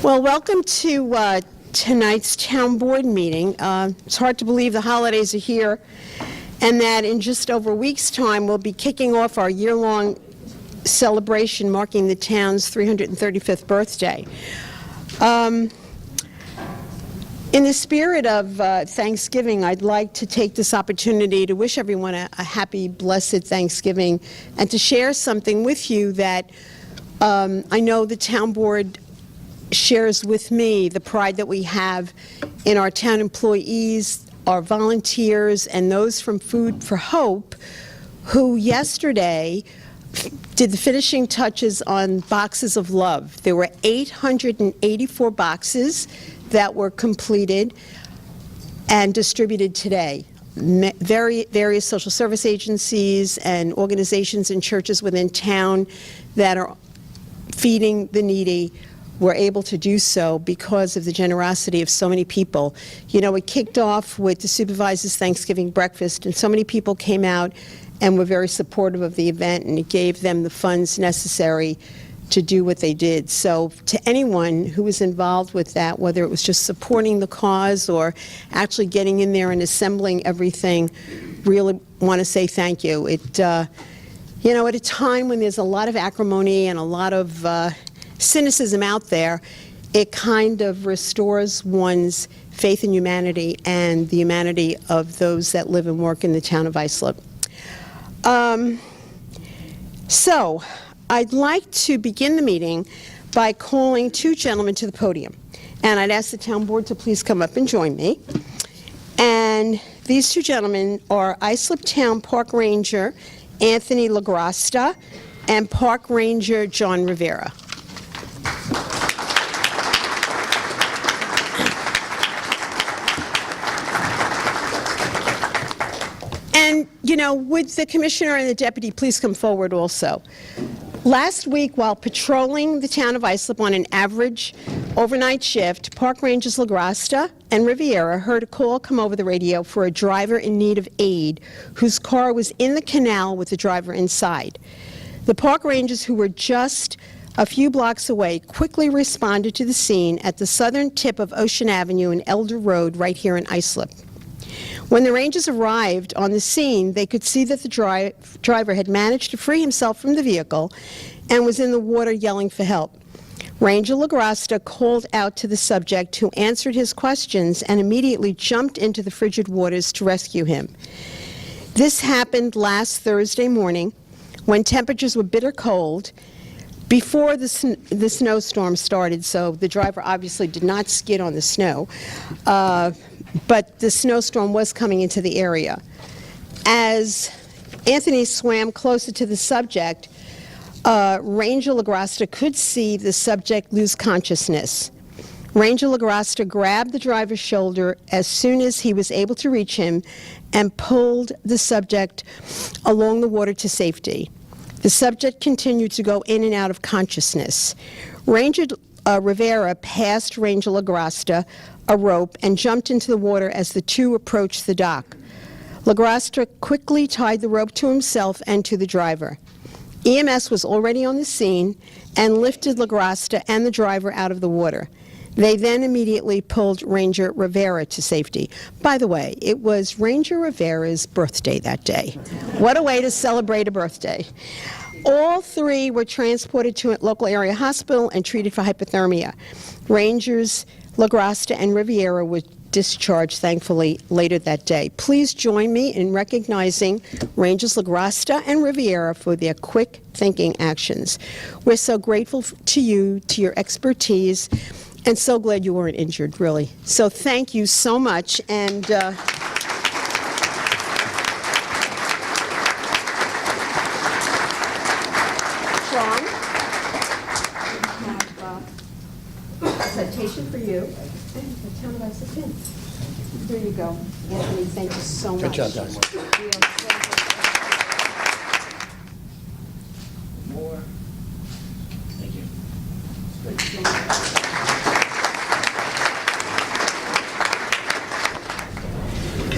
Well, welcome to tonight's town board meeting. It's hard to believe the holidays are here and that in just over a week's time we'll be kicking off our year-long celebration marking the town's 335th birthday. In the spirit of Thanksgiving, I'd like to take this opportunity to wish everyone a happy, blessed Thanksgiving and to share something with you that I know the town board shares with me, the pride that we have in our town employees, our volunteers, and those from Food for Hope, who yesterday did the finishing touches on Boxes of Love. There were 884 boxes that were completed and distributed today. Various social service agencies and organizations and churches within town that are feeding the needy were able to do so because of the generosity of so many people. You know, it kicked off with the supervisor's Thanksgiving breakfast, and so many people came out and were very supportive of the event, and it gave them the funds necessary to do what they did. So to anyone who was involved with that, whether it was just supporting the cause or actually getting in there and assembling everything, really want to say thank you. It, you know, at a time when there's a lot of acrimony and a lot of cynicism out there, it kind of restores one's faith in humanity and the humanity of those that live and work in the town of Islip. So I'd like to begin the meeting by calling two gentlemen to the podium. And I'd ask the town board to please come up and join me. And these two gentlemen are Islip Town Park Ranger Anthony LaGrasta and Park Ranger John Rivera. And, you know, would the commissioner and the deputy please come forward also? Last week, while patrolling the town of Islip on an average overnight shift, Park Rangers LaGrasta and Riviera heard a call come over the radio for a driver in need of aid whose car was in the canal with the driver inside. The park rangers, who were just a few blocks away, quickly responded to the scene at the southern tip of Ocean Avenue and Elder Road right here in Islip. When the rangers arrived on the scene, they could see that the driver had managed to free himself from the vehicle and was in the water yelling for help. Ranger LaGrasta called out to the subject, who answered his questions and immediately jumped into the frigid waters to rescue him. This happened last Thursday morning when temperatures were bitter cold before the snowstorm started, so the driver obviously did not skid on the snow. But the snowstorm was coming into the area. As Anthony swam closer to the subject, Ranger LaGrasta could see the subject lose consciousness. Ranger LaGrasta grabbed the driver's shoulder as soon as he was able to reach him and pulled the subject along the water to safety. The subject continued to go in and out of consciousness. Ranger Rivera passed Ranger LaGrasta a rope and jumped into the water as the two approached the dock. LaGrasta quickly tied the rope to himself and to the driver. EMS was already on the scene and lifted LaGrasta and the driver out of the water. They then immediately pulled Ranger Rivera to safety. By the way, it was Ranger Rivera's birthday that day. What a way to celebrate a birthday. All three were transported to a local area hospital and treated for hypothermia. Rangers LaGrasta and Riviera were discharged, thankfully, later that day. Please join me in recognizing Rangers LaGrasta and Riviera for their quick thinking actions. We're so grateful to you, to your expertise, and so glad you weren't injured, really. So thank you so much. And John, we have a citation for you. There you go. Anthony, thank you so much. Good job, guys. More. Thank you.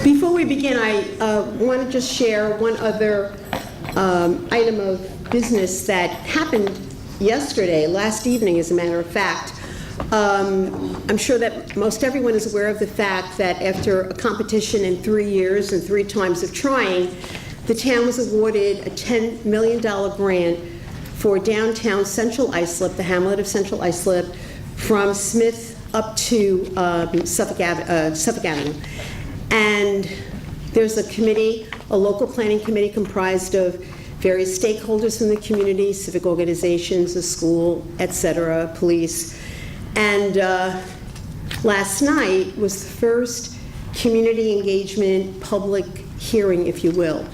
Before we begin, I want to just share one other item of business that happened yesterday, last evening, as a matter of fact. I'm sure that most everyone is aware of the fact that after a competition in 3 years and 3 times of trying, the town was awarded a $10 million grant for downtown Central Islip, the hamlet of Central Islip, from Smith up to Suffolk Avenue. And there's a committee, a local planning committee comprised of various stakeholders from the community, civic organizations, the school, etc., police. And last night was the first community engagement public hearing, if you will.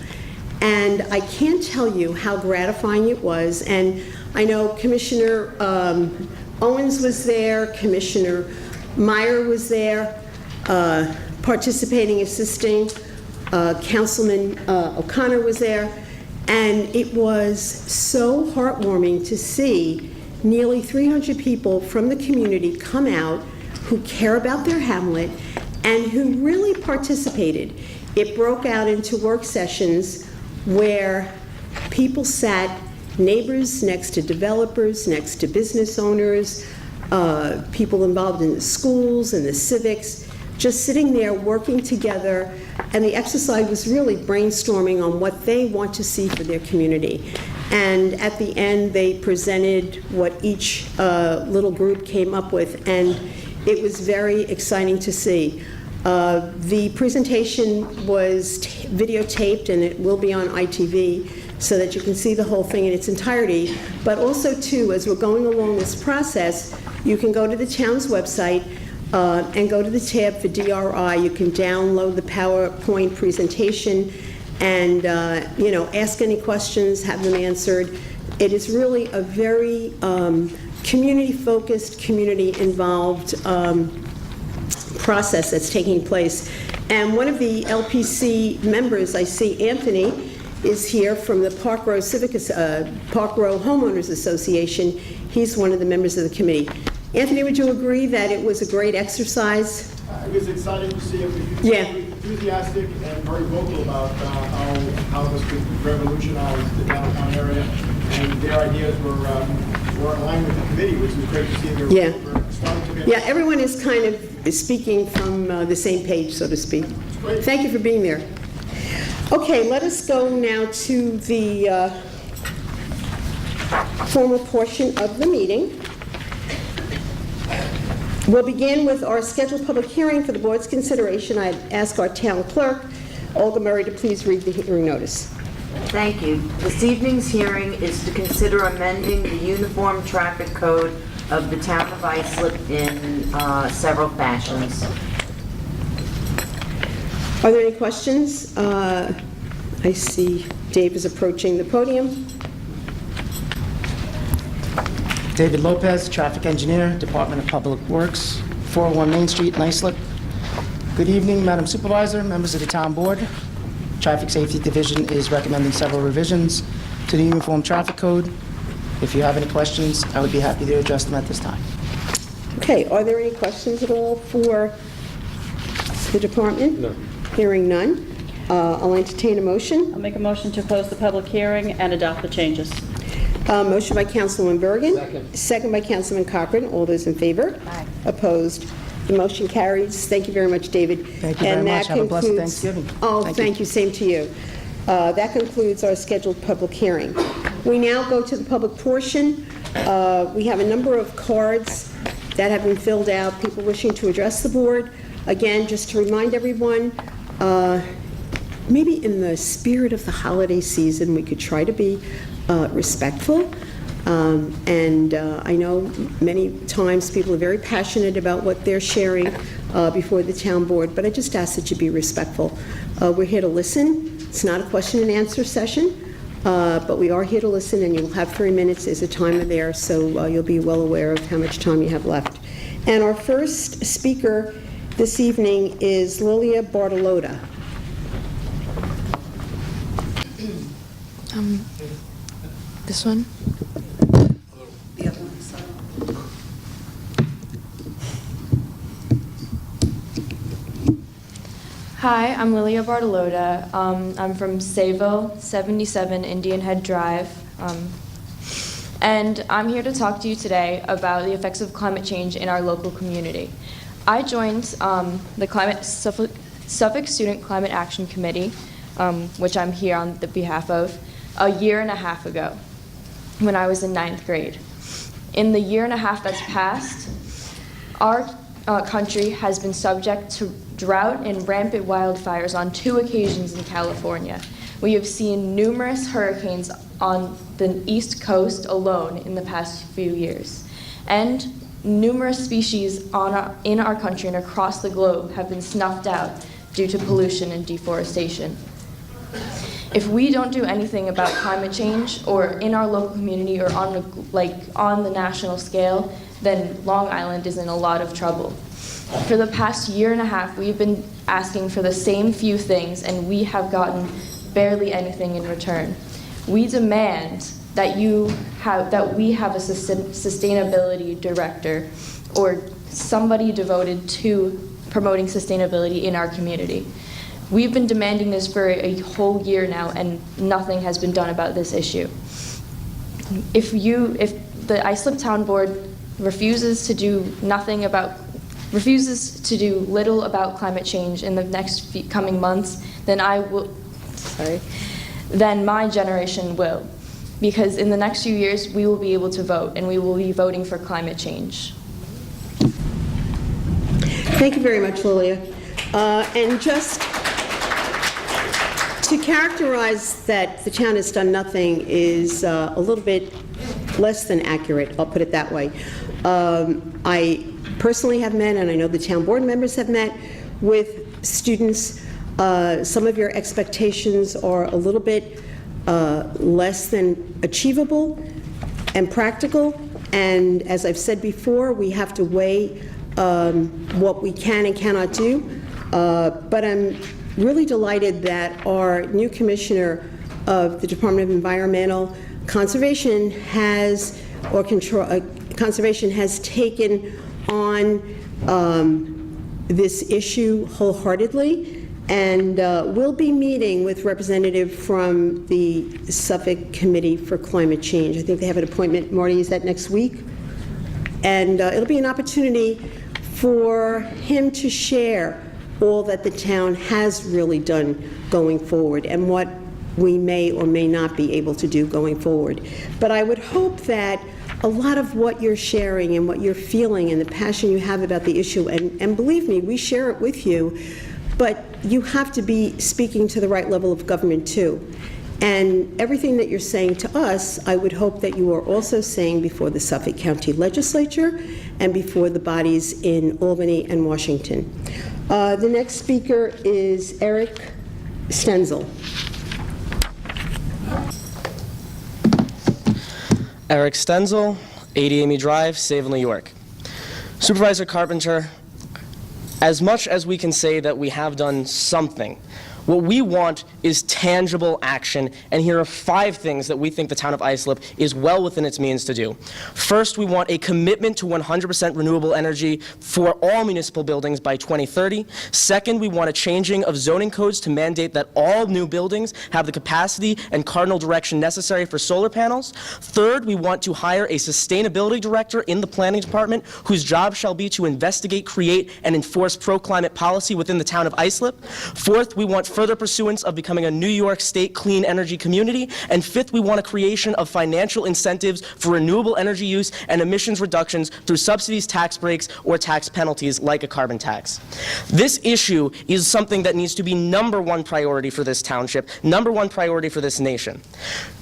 And I can't tell you how gratifying it was. And I know Commissioner Owens was there, Commissioner Meyer was there, participating, assisting, Councilman O'Connor was there. And it was so heartwarming to see nearly 300 people from the community come out who care about their hamlet and who really participated. It broke out into work sessions where people sat, neighbors next to developers, next to business owners, people involved in the schools and the civics, just sitting there working together. And the exercise was really brainstorming on what they want to see for their community. And at the end, they presented what each little group came up with, and it was very exciting to see. The presentation was videotaped, and it will be on ITV so that you can see the whole thing in its entirety. But also, too, as we're going along this process, you can go to the town's website and go to the tab for DRI. You can download the PowerPoint presentation and ask any questions, have them answered. It is really a very community-focused, community-involved process that's taking place. And one of the LPC members, I see Anthony, is here from the Park Row Homeowners Association. He's one of the members of the committee. Anthony, would you agree that it was a great exercise? It was exciting to see everyone enthusiastic and very vocal about how this could revolutionize the downtown area, and their ideas were in line with the committee, which was great to see. They were starting to get everyone is kind of speaking from the same page, so to speak. Thank you for being there. Okay, let us go now to the formal portion of the meeting. We'll begin with our scheduled public hearing for the board's consideration. I'd ask our town clerk, Olga Murray, to please read the hearing notice. Thank you. This evening's hearing is to consider amending the Uniform Traffic Code of the Town of Islip in several fashions. Are there any questions? I see Dave is approaching the podium. David Lopez, Traffic Engineer, Department of Public Works, 401 Main Street, Islip. Good evening, Madam Supervisor, members of the Town Board. Traffic Safety Division is recommending several revisions to the Uniform Traffic Code. If you have any questions, I would be happy to address them at this time. Okay, are there any questions at all for the department? No. Hearing none. I'll entertain a motion. I'll make a motion to close the public hearing and adopt the changes. Motion by Councilwoman Bergen. Second by Councilman Cochran. All those in favor? Aye. Opposed? The motion carries. Thank you very much, David. Thank you very much. Have a blessed Thanksgiving. Oh, thank you. Same to you. That concludes our scheduled public hearing. We now go to the public portion. We have a number of cards that have been filled out, people wishing to address the board. Again, just to remind everyone, maybe in the spirit of the holiday season, we could try to be respectful. I know many times people are very passionate about what they're sharing before the town board, but I just ask that you be respectful. We're here to listen. It's not a question and answer session, but we are here to listen, and you'll have 3 minutes. There's a timer there, so you'll be well aware of how much time you have left. And our first speaker this evening is Lilia Bartolotta. This one? Hi, I'm Lilia Bartolotta. I'm from Sayville, 77 Indian Head Drive. and I'm here to talk to you today about the effects of climate change in our local community. I joined the Suffolk Student Climate Action Committee, which I'm here on the behalf of, a year and a half ago when I was in 9th grade. In the year and a half that's passed, our country has been subject to drought and rampant wildfires on 2 occasions in California. We have seen numerous hurricanes on the East Coast alone in the past few years. And numerous species in our country and across the globe have been snuffed out due to pollution and deforestation. If we don't do anything about climate change, or in our local community, or on the national scale, then Long Island is in a lot of trouble. For the past year and a half, we've been asking for the same few things, and we have gotten barely anything in return. We demand that we have a sustainability director, or somebody devoted to promoting sustainability in our community. We've been demanding this for a whole year now, and nothing has been done about this issue. If the Islip Town Board refuses to do little about climate change in the next coming months, then then my generation will. Because in the next few years, we will be able to vote, and we will be voting for climate change. Thank you very much, Lilia. And just to characterize that the town has done nothing is a little bit less than accurate, I'll put it that way. I personally have met, and I know the town board members have met, with students. Some of your expectations are a little bit less than achievable and practical, and as I've said before, we have to weigh what we can and cannot do. But I'm really delighted that our new commissioner of the Department of Environmental Conservation has taken on this issue wholeheartedly, and we'll be meeting with representative from the Suffolk Committee for Climate Change. I think they have an appointment, Marty, is that next week? And it'll be an opportunity for him to share all that the town has really done going forward and what we may or may not be able to do going forward. But I would hope that a lot of what you're sharing and what you're feeling and the passion you have about the issue, and believe me, we share it with you, but you have to be speaking to the right level of government too. And everything that you're saying to us, I would hope that you are also saying before the Suffolk County Legislature and before the bodies in Albany and Washington. The next speaker is Eric Stenzel. Eric Stenzel, 80 Amy Drive, Save New York. Supervisor Carpenter, as much as we can say that we have done something, what we want is tangible action, and here are 5 things that we think the town of Islip is well within its means to do. First, we want a commitment to 100% renewable energy for all municipal buildings by 2030. Second, we want a changing of zoning codes to mandate that all new buildings have the capacity and cardinal direction necessary for solar panels. Third, we want to hire a sustainability director in the planning department whose job shall be to investigate, create, and enforce pro-climate policy within the town of Islip. Fourth, we want further pursuance of becoming a New York State clean energy community. And fifth, we want a creation of financial incentives for renewable energy use and emissions reductions through subsidies, tax breaks, or tax penalties like a carbon tax. This issue is something that needs to be #1 priority for this township, #1 priority for this nation.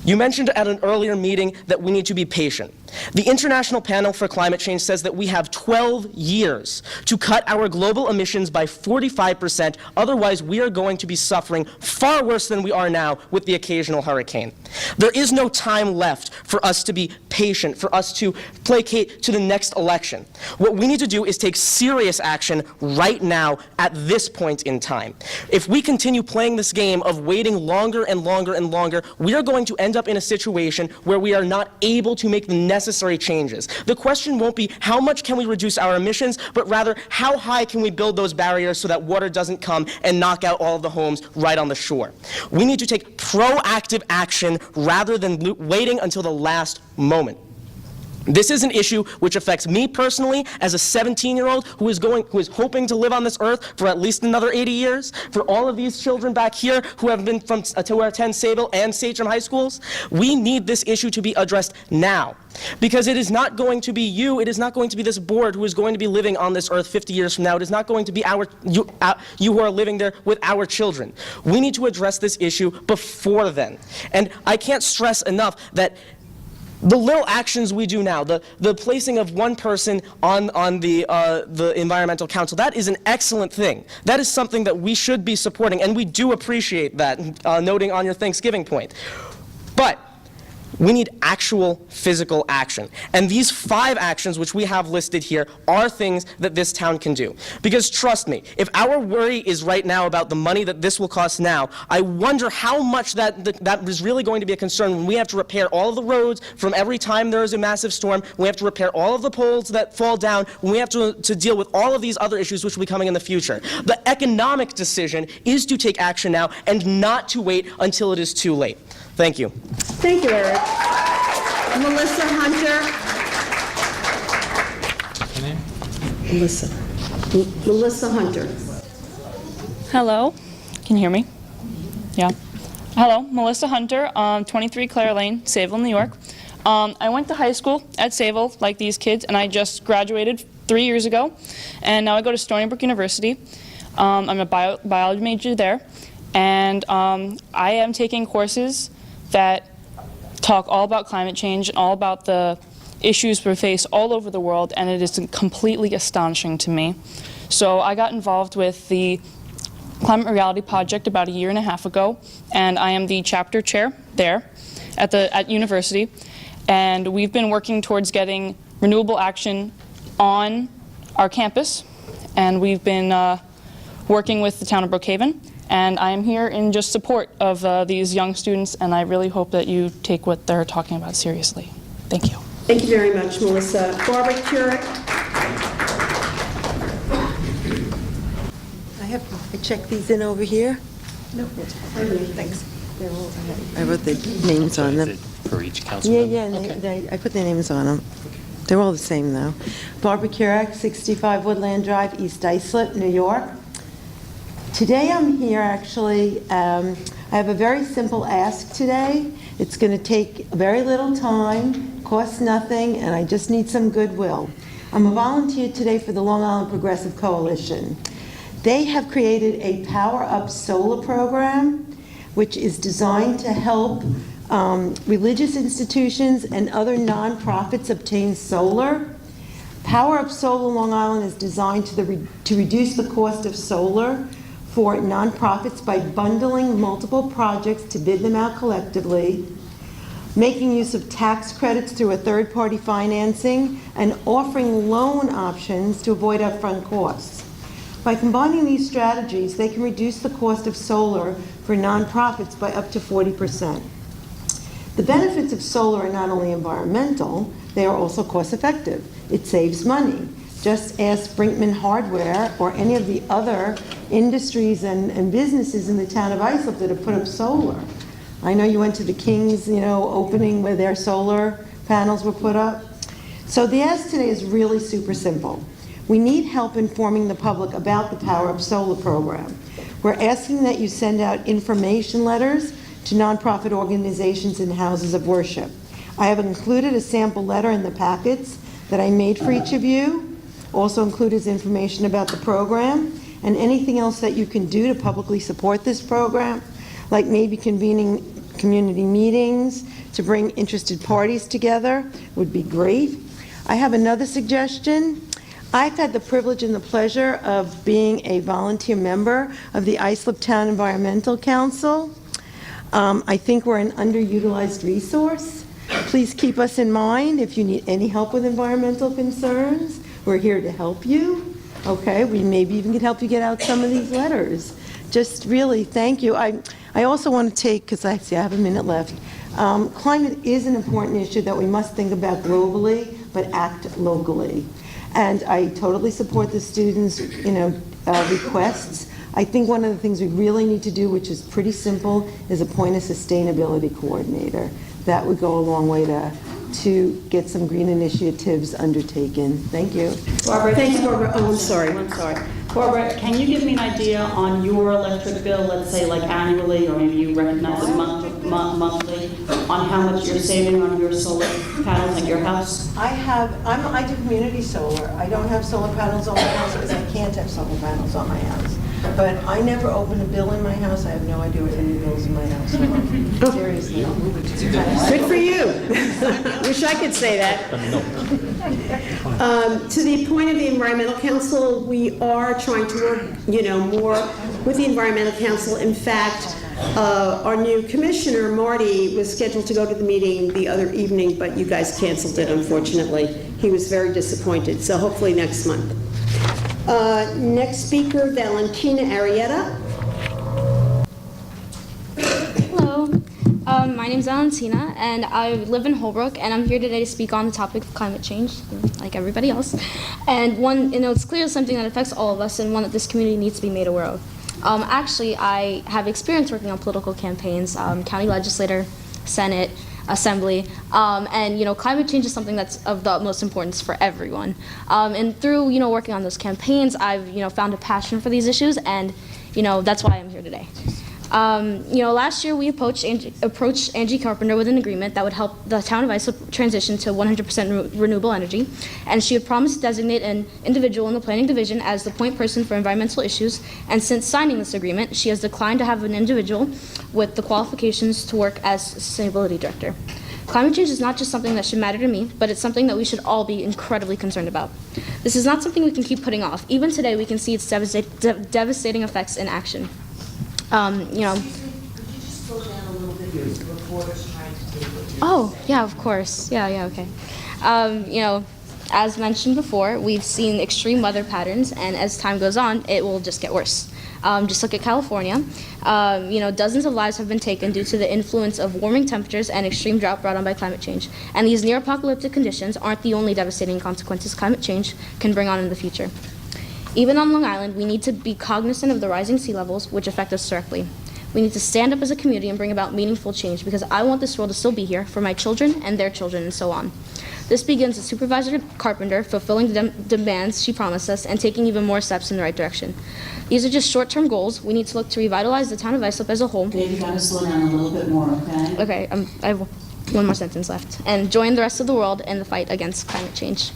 You mentioned at an earlier meeting that we need to be patient. The International Panel for Climate Change says that we have 12 years to cut our global emissions by 45%, otherwise we are going to be suffering far worse than we are now with the occasional hurricane. There is no time left for us to be patient, for us to placate to the next election. What we need to do is take serious action right now at this point in time. If we continue playing this game of waiting longer and longer and longer, we are going to end up in a situation where we are not able to make the necessary changes. The question won't be how much can we reduce our emissions, but rather how high can we build those barriers so that water doesn't come and knock out all of the homes right on the shore. We need to take proactive action rather than waiting until the last moment. This is an issue which affects me personally as a 17-year-old who is hoping to live on this earth for at least another 80 years. For all of these children back here who have been who attend Sable and Sachem high schools, we need this issue to be addressed now. Because it is not going to be you, it is not going to be this board who is going to be living on this earth 50 years from now. It is not going to be you who are living there with our children. We need to address this issue before then. And I can't stress enough that the little actions we do now, the placing of one person on the Environmental Council, that is an excellent thing. That is something that we should be supporting, and we do appreciate that, noting on your Thanksgiving point. But we need actual physical action. And these 5 actions which we have listed here are things that this town can do. Because trust me, if our worry is right now about the money that this will cost now, I wonder how much that is really going to be a concern when we have to repair all of the roads from every time there is a massive storm, we have to repair all of the poles that fall down, when we have to deal with all of these other issues which will be coming in the future. The economic decision is to take action now and not to wait until it is too late. Thank you. Thank you, Eric. Melissa Hunter. Melissa Hunter. Hello, can you hear me? Yeah. Hello, Melissa Hunter, 23 Clare Lane, Sayville, New York. I went to high school at Sayville, like these kids, and I just graduated 3 years ago, and now I go to Stony Brook University. I'm a biology major there, and I am taking courses that talk all about climate change and all about the issues we face all over the world, and it is completely astonishing to me. So I got involved with the Climate Reality Project about 1.5 years ago, and I am the chapter chair there at university, and we've been working towards getting renewable action on our campus, and we've been working with the town of Brookhaven. And I am here in just support of these young students, and I really hope that you take what they're talking about seriously. Thank you. Thank you very much, Melissa. Barbara Keurig. I checked these in over here. No, thanks. I wrote the names on them. For each council Yeah, member? yeah, I put their names on them. They're all the same, though. Barbara Keurig, 65 Woodland Drive, East Islip, New York. Today I'm here, actually, I have a very simple ask today. It's going to take very little time, costs nothing, and I just need some goodwill. I'm a volunteer today for the Long Island Progressive Coalition. They have created a Power Up Solar program, which is designed to help religious institutions and other nonprofits obtain solar. Power Up Solar Long Island is designed to reduce the cost of solar for nonprofits by bundling multiple projects to bid them out collectively, making use of tax credits through a third-party financing, and offering loan options to avoid upfront costs. By combining these strategies, they can reduce the cost of solar for nonprofits by up to 40%. The benefits of solar are not only environmental, they are also cost-effective. It saves money. Just ask Brinkman Hardware or any of the other industries and businesses in the town of Islip that have put up solar. I know you went to the King's, opening where their solar panels were put up. So the ask today is really super simple. We need help informing the public about the Power Up Solar program. We're asking that you send out information letters to nonprofit organizations and houses of worship. I have included a sample letter in the packets that I made for each of you. Also included is information about the program and anything else that you can do to publicly support this program, like maybe convening community meetings to bring interested parties together would be great. I have another suggestion. I've had the privilege and the pleasure of being a volunteer member of the Islip Town Environmental Council. I think we're an underutilized resource. Please keep us in mind if you need any help with environmental concerns. We're here to help you. Okay, we maybe even can help you get out some of these letters. Just really, thank you. I also want to take, because I see I have a minute left, climate is an important issue that we must think about globally, but act locally. And I totally support the students' requests. I think one of the things we really need to do, which is pretty simple, is appoint a sustainability coordinator. That would go a long way to get some green initiatives undertaken. Thank you. Barbara, Thanks, Barbara. Oh, I'm sorry. I'm sorry. Barbara, can you give me an idea on your electric bill, let's say like annually, or maybe you recognize it monthly, on how much you're saving on your solar panels at your house? I do community solar. I don't have solar panels on my house because I can't have solar panels on my house. But I never open a bill in my house. I have no idea what any bills in my house are. Seriously. Good for you. Wish I could say that. To the point of the Environmental Council, we are trying to work, more with the Environmental Council. In fact, our new commissioner, Marty, was scheduled to go to the meeting the other evening, but you guys canceled it, unfortunately. He was very disappointed, so hopefully next month. Next speaker, Valentina Arrieta. Hello, my name's Valentina, and I live in Holbrook, and I'm here today to speak on the topic of climate change, like everybody else. And it's clearly something that affects all of us, and one that this community needs to be made aware of. Actually, I have experience working on political campaigns, county legislator, Senate, Assembly, and climate change is something that's of the utmost importance for everyone. And through working on those campaigns, I've found a passion for these issues, and that's why I'm here today. Last year we approached Angie Carpenter with an agreement that would help the town of Islip transition to 100% renewable energy, and she had promised to designate an individual in the planning division as the point person for environmental issues, and since signing this agreement, she has declined to have an individual with the qualifications to work as sustainability director. Climate change is not just something that should matter to me, but it's something that we should all be incredibly concerned about. This is not something we can keep putting off. Even today, we can see its devastating effects in action. Excuse me, could you just slow down a little bit? The reporter's trying to take what you're Oh, yeah, of course. Yeah, okay. As mentioned before, we've seen extreme weather patterns, and as time goes on, it will just get worse. Just look at California. Dozens of lives have been taken due to the influence of warming temperatures and extreme drought brought on by climate change. And these near-apocalyptic conditions aren't the only devastating consequences climate change can bring on in the future. Even on Long Island, we need to be cognizant of the rising sea levels, which affect us directly. We need to stand up as a community and bring about meaningful change, because I want this world to still be here for my children and their children and so on. This begins with Supervisor Carpenter fulfilling the demands she promised us and taking even more steps in the right direction. These are just short-term goals. We need to look to revitalize the town of Islip as a whole. Dave, you gotta slow down a little bit more, okay? Okay, I have one more sentence left. And join the rest of the world in the fight against climate change.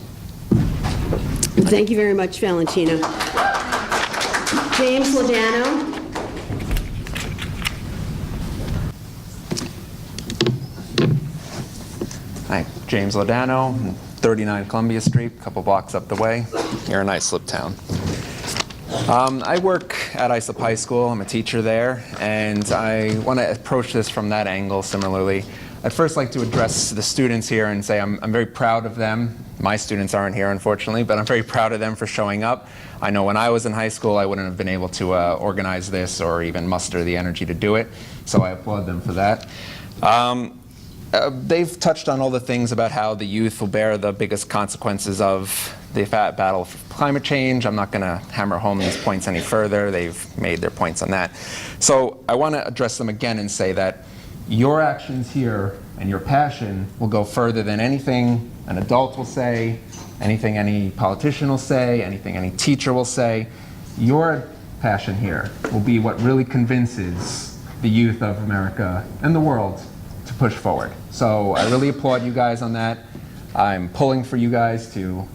Thank you very much, Valentina. James Lodano. Hi, James Lodano, 39 Columbia Street, a couple blocks up the way, here in Islip Town. I work at Islip High School. I'm a teacher there, and I want to approach this from that angle similarly. I'd first like to address the students here and say I'm very proud of them. My students aren't here, unfortunately, but I'm very proud of them for showing up. I know when I was in high school, I wouldn't have been able to organize this or even muster the energy to do it, so I applaud them for that. They've touched on all the things about how the youth will bear the biggest consequences of the battle for climate change. I'm not going to hammer home these points any further. They've made their points on that. So I want to address them again and say that your actions here and your passion will go further than anything an adult will say, anything any politician will say, anything any teacher will say. Your passion here will be what really convinces the youth of America and the world to push forward. So I really applaud you guys on that. I'm pulling for you guys to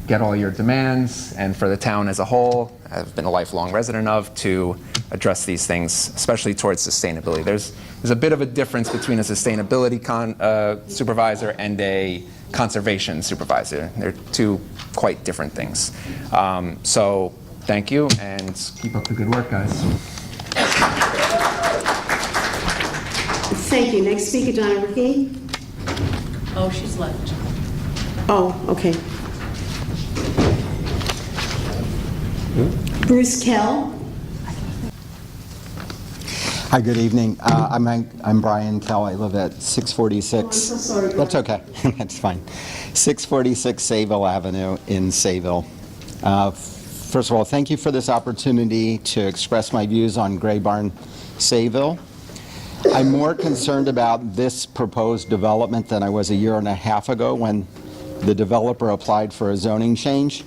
get all your demands, and for the town as a whole, I've been a lifelong resident of, to address these things, especially towards sustainability. There's a bit of a difference between a sustainability supervisor and a conservation supervisor. They're two quite different things. So thank you, and keep up the good work, guys. Thank you. Next speaker, Donna Rickey. Oh, she's left. Oh, okay. Bruce Kell. Hi, good evening. I'm Brian Kell. I live at 646. Oh, I'm so sorry. That's okay. That's fine. 646 Sayville Avenue in Sayville. First of all, thank you for this opportunity to express my views on Gray Barn Sayville. I'm more concerned about this proposed development than I was a year and a half ago when the developer applied for a zoning change.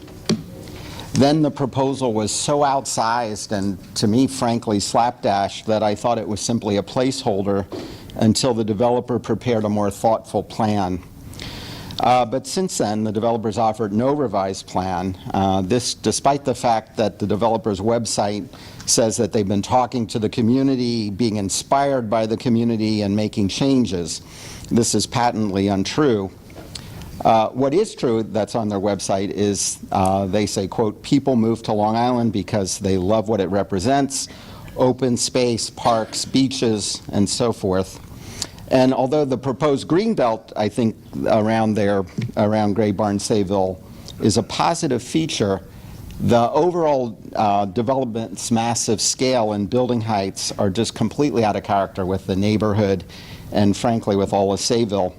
Then the proposal was so outsized and, to me, frankly, slapdash that I thought it was simply a placeholder until the developer prepared a more thoughtful plan. But since then, the developers offered no revised plan. This, despite the fact that the developer's website says that they've been talking to the community, being inspired by the community, and making changes. This is patently untrue. What is true that's on their website is they say, quote, people move to Long Island because they love what it represents, open space, parks, beaches, and so forth. And although the proposed greenbelt, I think, around Gray Barn, Sayville, is a positive feature, the overall development's massive scale and building heights are just completely out of character with the neighborhood and, frankly, with all of Sayville.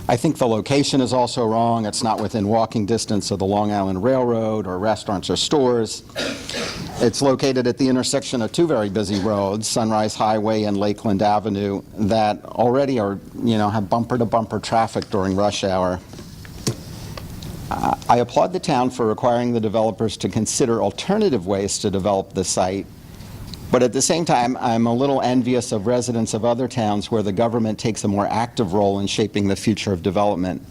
I think the location is also wrong. It's not within walking distance of the Long Island Railroad or restaurants or stores. It's located at the intersection of two very busy roads, Sunrise Highway and Lakeland Avenue, that already are, have bumper-to-bumper traffic during rush hour. I applaud the town for requiring the developers to consider alternative ways to develop the site, but at the same time, I'm a little envious of residents of other towns where the government takes a more active role in shaping the future of development.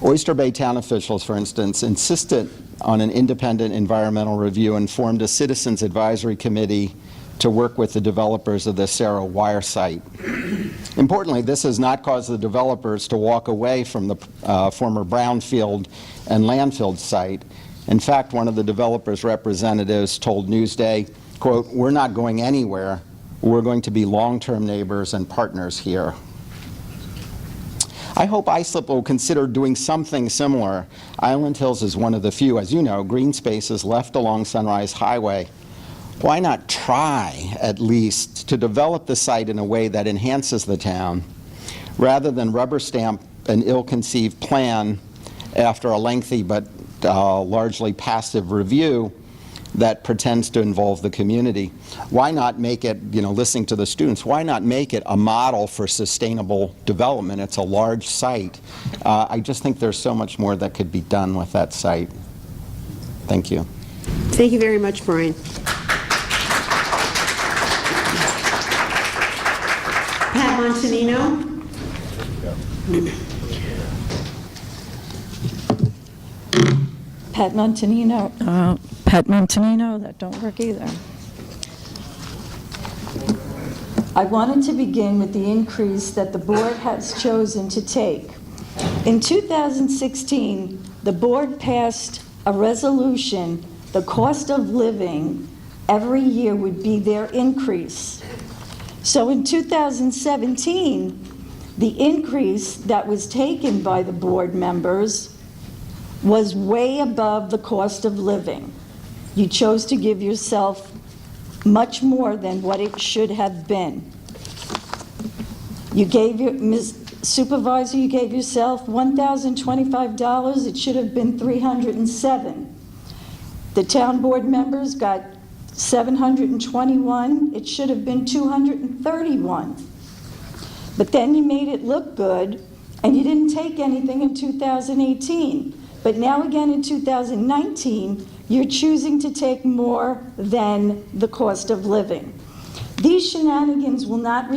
Oyster Bay town officials, for instance, insisted on an independent environmental review and formed a citizens advisory committee to work with the developers of the Cerro Wire site. Importantly, this has not caused the developers to walk away from the former brownfield and landfill site. In fact, one of the developers' representatives told Newsday, quote, we're not going anywhere. We're going to be long-term neighbors and partners here. I hope Islip will consider doing something similar. Island Hills is one of the few, as you know, green spaces left along Sunrise Highway. Why not try, at least, to develop the site in a way that enhances the town, rather than rubber stamp an ill-conceived plan after a lengthy but largely passive review that pretends to involve the community? Why not make it, listening to the students, why not make it a model for sustainable development? It's a large site. I just think there's so much more that could be done with that site. Thank you. Thank you very much, Brian. Pat Montanino. Pat Montanino. Pat Montanino, that don't work either. I wanted to begin with the increase that the board has chosen to take. In 2016, the board passed a resolution, the cost of living every year would be their increase. So in 2017, the increase that was taken by the board members was way above the cost of living. You chose to give yourself much more than what it should have been. You gave your, Ms. Supervisor, you gave yourself $1,025. It should have been $307. The town board members got $721. It should have been $231. But then you made it look good, and you didn't take anything in 2018. But now again in 2019, you're choosing to take more than the cost of living. These shenanigans will not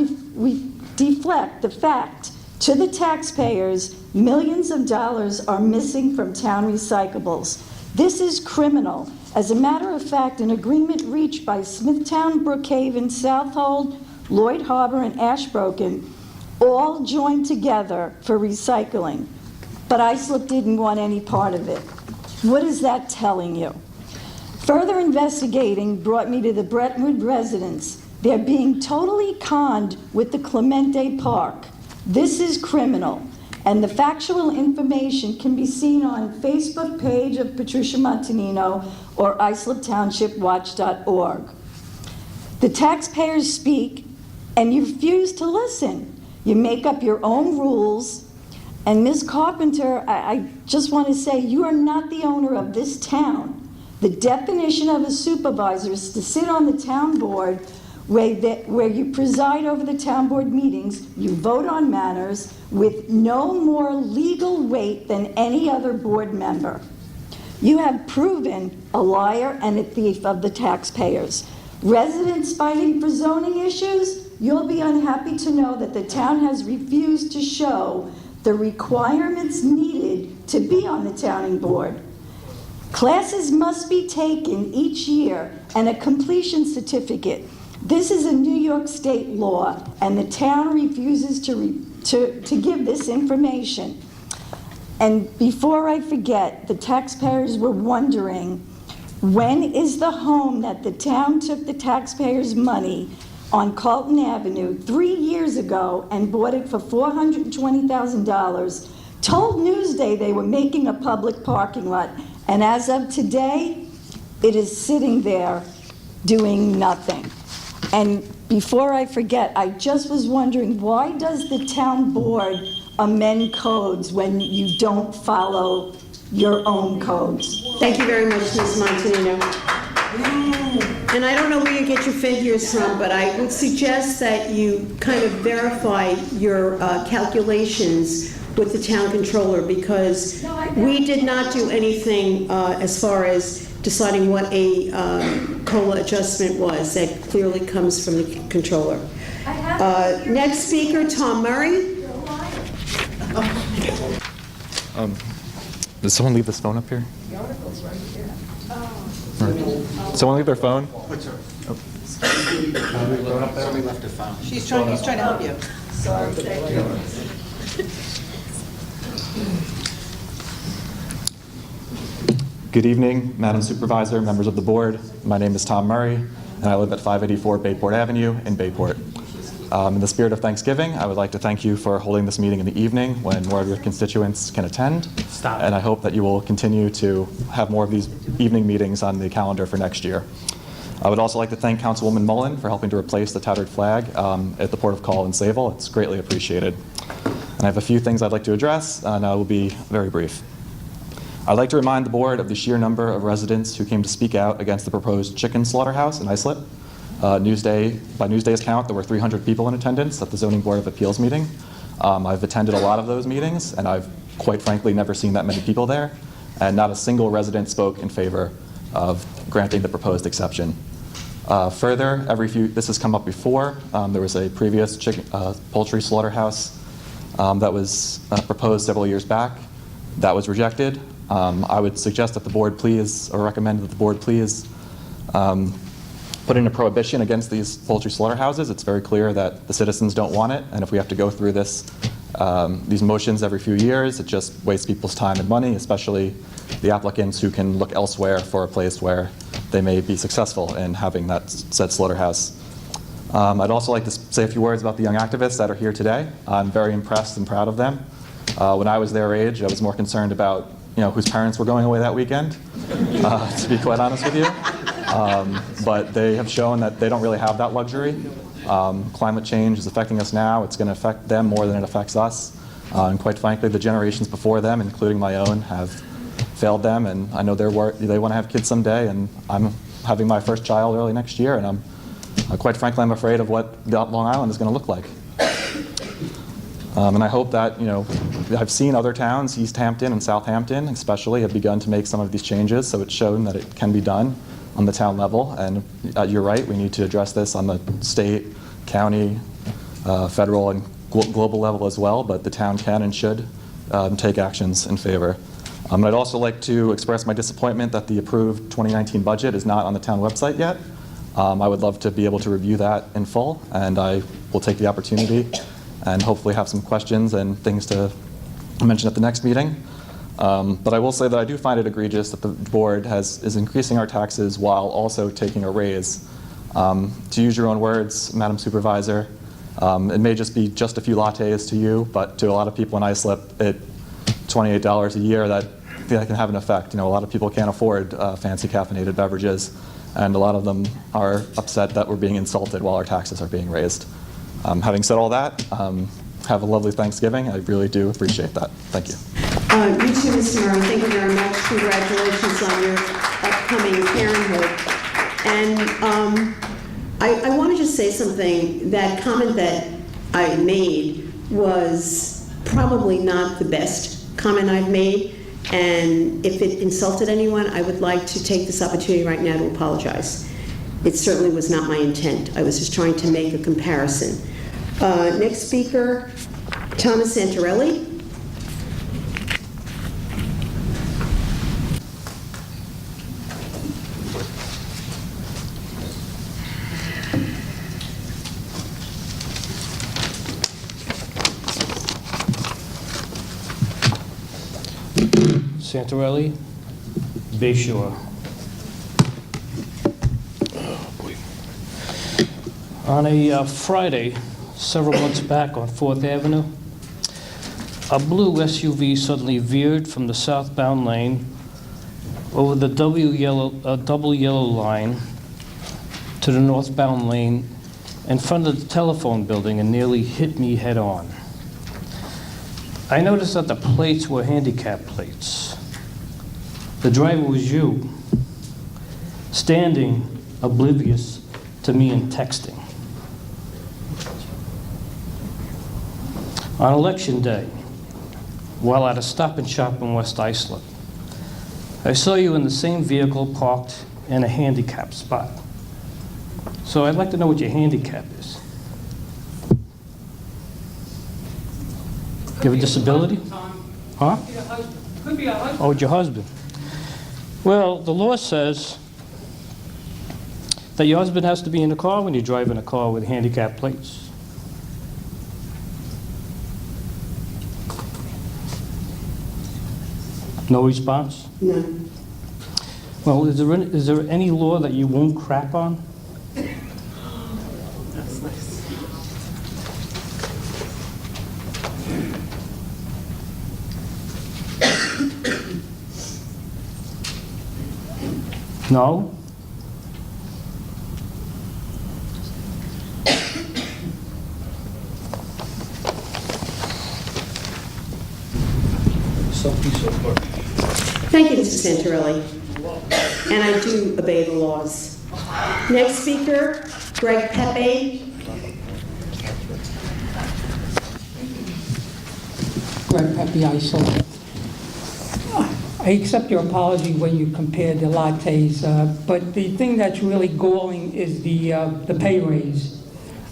deflect the fact to the taxpayers millions of dollars are missing from town recyclables. This is criminal. As a matter of fact, an agreement reached by Smithtown, Brookhaven, Southold, Lloyd Harbor, and Ashbroken all joined together for recycling. But Islip didn't want any part of it. What is that telling you? Further investigating brought me to the Brentwood residents. They're being totally conned with the Clemente Park. This is criminal, and the factual information can be seen on Facebook page of Patricia Montanino or isliptownshipwatch.org. The taxpayers speak, and you refuse to listen. You make up your own rules. And Ms. Carpenter, I just want to say, you are not the owner of this town. The definition of a supervisor is to sit on the town board where you preside over the town board meetings, you vote on matters with no more legal weight than any other board member. You have proven a liar and a thief of the taxpayers. Residents fighting for zoning issues, you'll be unhappy to know that the town has refused to show the requirements needed to be on the town board. Classes must be taken each year and a completion certificate. This is a New York state law, and the town refuses to give this information. And before I forget, the taxpayers were wondering, when is the home that the town took the taxpayers' money on Carlton Avenue 3 years ago and bought it for $420,000, told Newsday they were making a public parking lot, and as of today, it is sitting there doing nothing. And before I forget, I just was wondering, why does the town board amend codes when you don't follow your own codes? Thank you very much, Ms. Montanino. And I don't know where you get your figures from, but I would suggest that you kind of verify your calculations with the town controller, because we did not do anything as far as deciding what a COLA adjustment was. That clearly comes from the controller. Next speaker, Tom Murray. Does someone leave this phone up here? The article's right here. Someone leave their phone? Somebody left a phone. He's trying to help you. Sorry, thank you. Good evening, Madam Supervisor, members of the board. My name is Tom Murray, and I live at 584 Bayport Avenue in Bayport. In the spirit of Thanksgiving, I would like to thank you for holding this meeting in the evening when more of your constituents can attend. And I hope that you will continue to have more of these evening meetings on the calendar for next year. I would also like to thank Councilwoman Mullen for helping to replace the tattered flag at the Port of Call in Sayville. It's greatly appreciated. And I have a few things I'd like to address, and I will be very brief. I'd like to remind the board of the sheer number of residents who came to speak out against the proposed chicken slaughterhouse in Islip. By Newsday's count, there were 300 people in attendance at the Zoning Board of Appeals meeting. I've attended a lot of those meetings, and I've quite frankly never seen that many people there, and not a single resident spoke in favor of granting the proposed exception. Further, this has come up before. There was a previous poultry slaughterhouse that was proposed several years back. That was rejected. I would suggest that the board please, or recommend that the board please, put in a prohibition against these poultry slaughterhouses. It's very clear that the citizens don't want it, and if we have to go through these motions every few years, it just wastes people's time and money, especially the applicants who can look elsewhere for a place where they may be successful in having that said slaughterhouse. I'd also like to say a few words about the young activists that are here today. I'm very impressed and proud of them. When I was their age, I was more concerned about whose parents were going away that weekend, to be quite honest with you. But they have shown that they don't really have that luxury. Climate change is affecting us now. It's going to affect them more than it affects us. And quite frankly, the generations before them, including my own, have failed them. And I know they want to have kids someday. And I'm having my first child early next year. And quite frankly, I'm afraid of what Long Island is going to look like. And I hope that, I've seen other towns, East Hampton and Southampton especially, have begun to make some of these changes. So it's shown that it can be done on the town level. And you're right, we need to address this on the state, county, federal, and global level as well. But the town can and should take actions in favor. I'd also like to express my disappointment that the approved 2019 budget is not on the town website yet. I would love to be able to review that in full, and I will take the opportunity and hopefully have some questions and things to mention at the next meeting. But I will say that I do find it egregious that the board is increasing our taxes while also taking a raise. To use your own words, Madam Supervisor, it may just be just a few lattes to you, but to a lot of people in Islip, at $28 a year, that can have an effect. A lot of people can't afford fancy caffeinated beverages, and a lot of them are upset that we're being insulted while our taxes are being raised. Having said all that, have a lovely Thanksgiving. I really do appreciate that. Thank you. You too, Mr. Murray. Thank you very much. Congratulations on your upcoming parenthood. And I want to just say something. That comment that I made was probably not the best comment I've made, and if it insulted anyone, I would like to take this opportunity right now to apologize. It certainly was not my intent. I was just trying to make a comparison. Next speaker, Thomas Santarelli. Santarelli, Bayshore. On a Friday, several months back on 4th Avenue, a blue SUV suddenly veered from the southbound lane over the double yellow line to the northbound lane in front of the telephone building and nearly hit me head on. I noticed that the plates were handicap plates. The driver was you, standing oblivious to me and texting. On election day, while at a Stop and Shop in West Islip, I saw you in the same vehicle parked in a handicap spot. So I'd like to know what your handicap is. You have a disability? Huh? Could be a husband. Oh, it's your husband. Well, the law says that your husband has to be in the car when you drive in a car with handicap plates. No response? No. Well, is there any law that you won't crap on? That's nice. No? Thank you, Mr. Santarelli. And I do obey the laws. Next speaker, Greg Pepe. Greg Pepe, Islip. I accept your apology when you compared the lattes, but the thing that's really galling is the pay raise.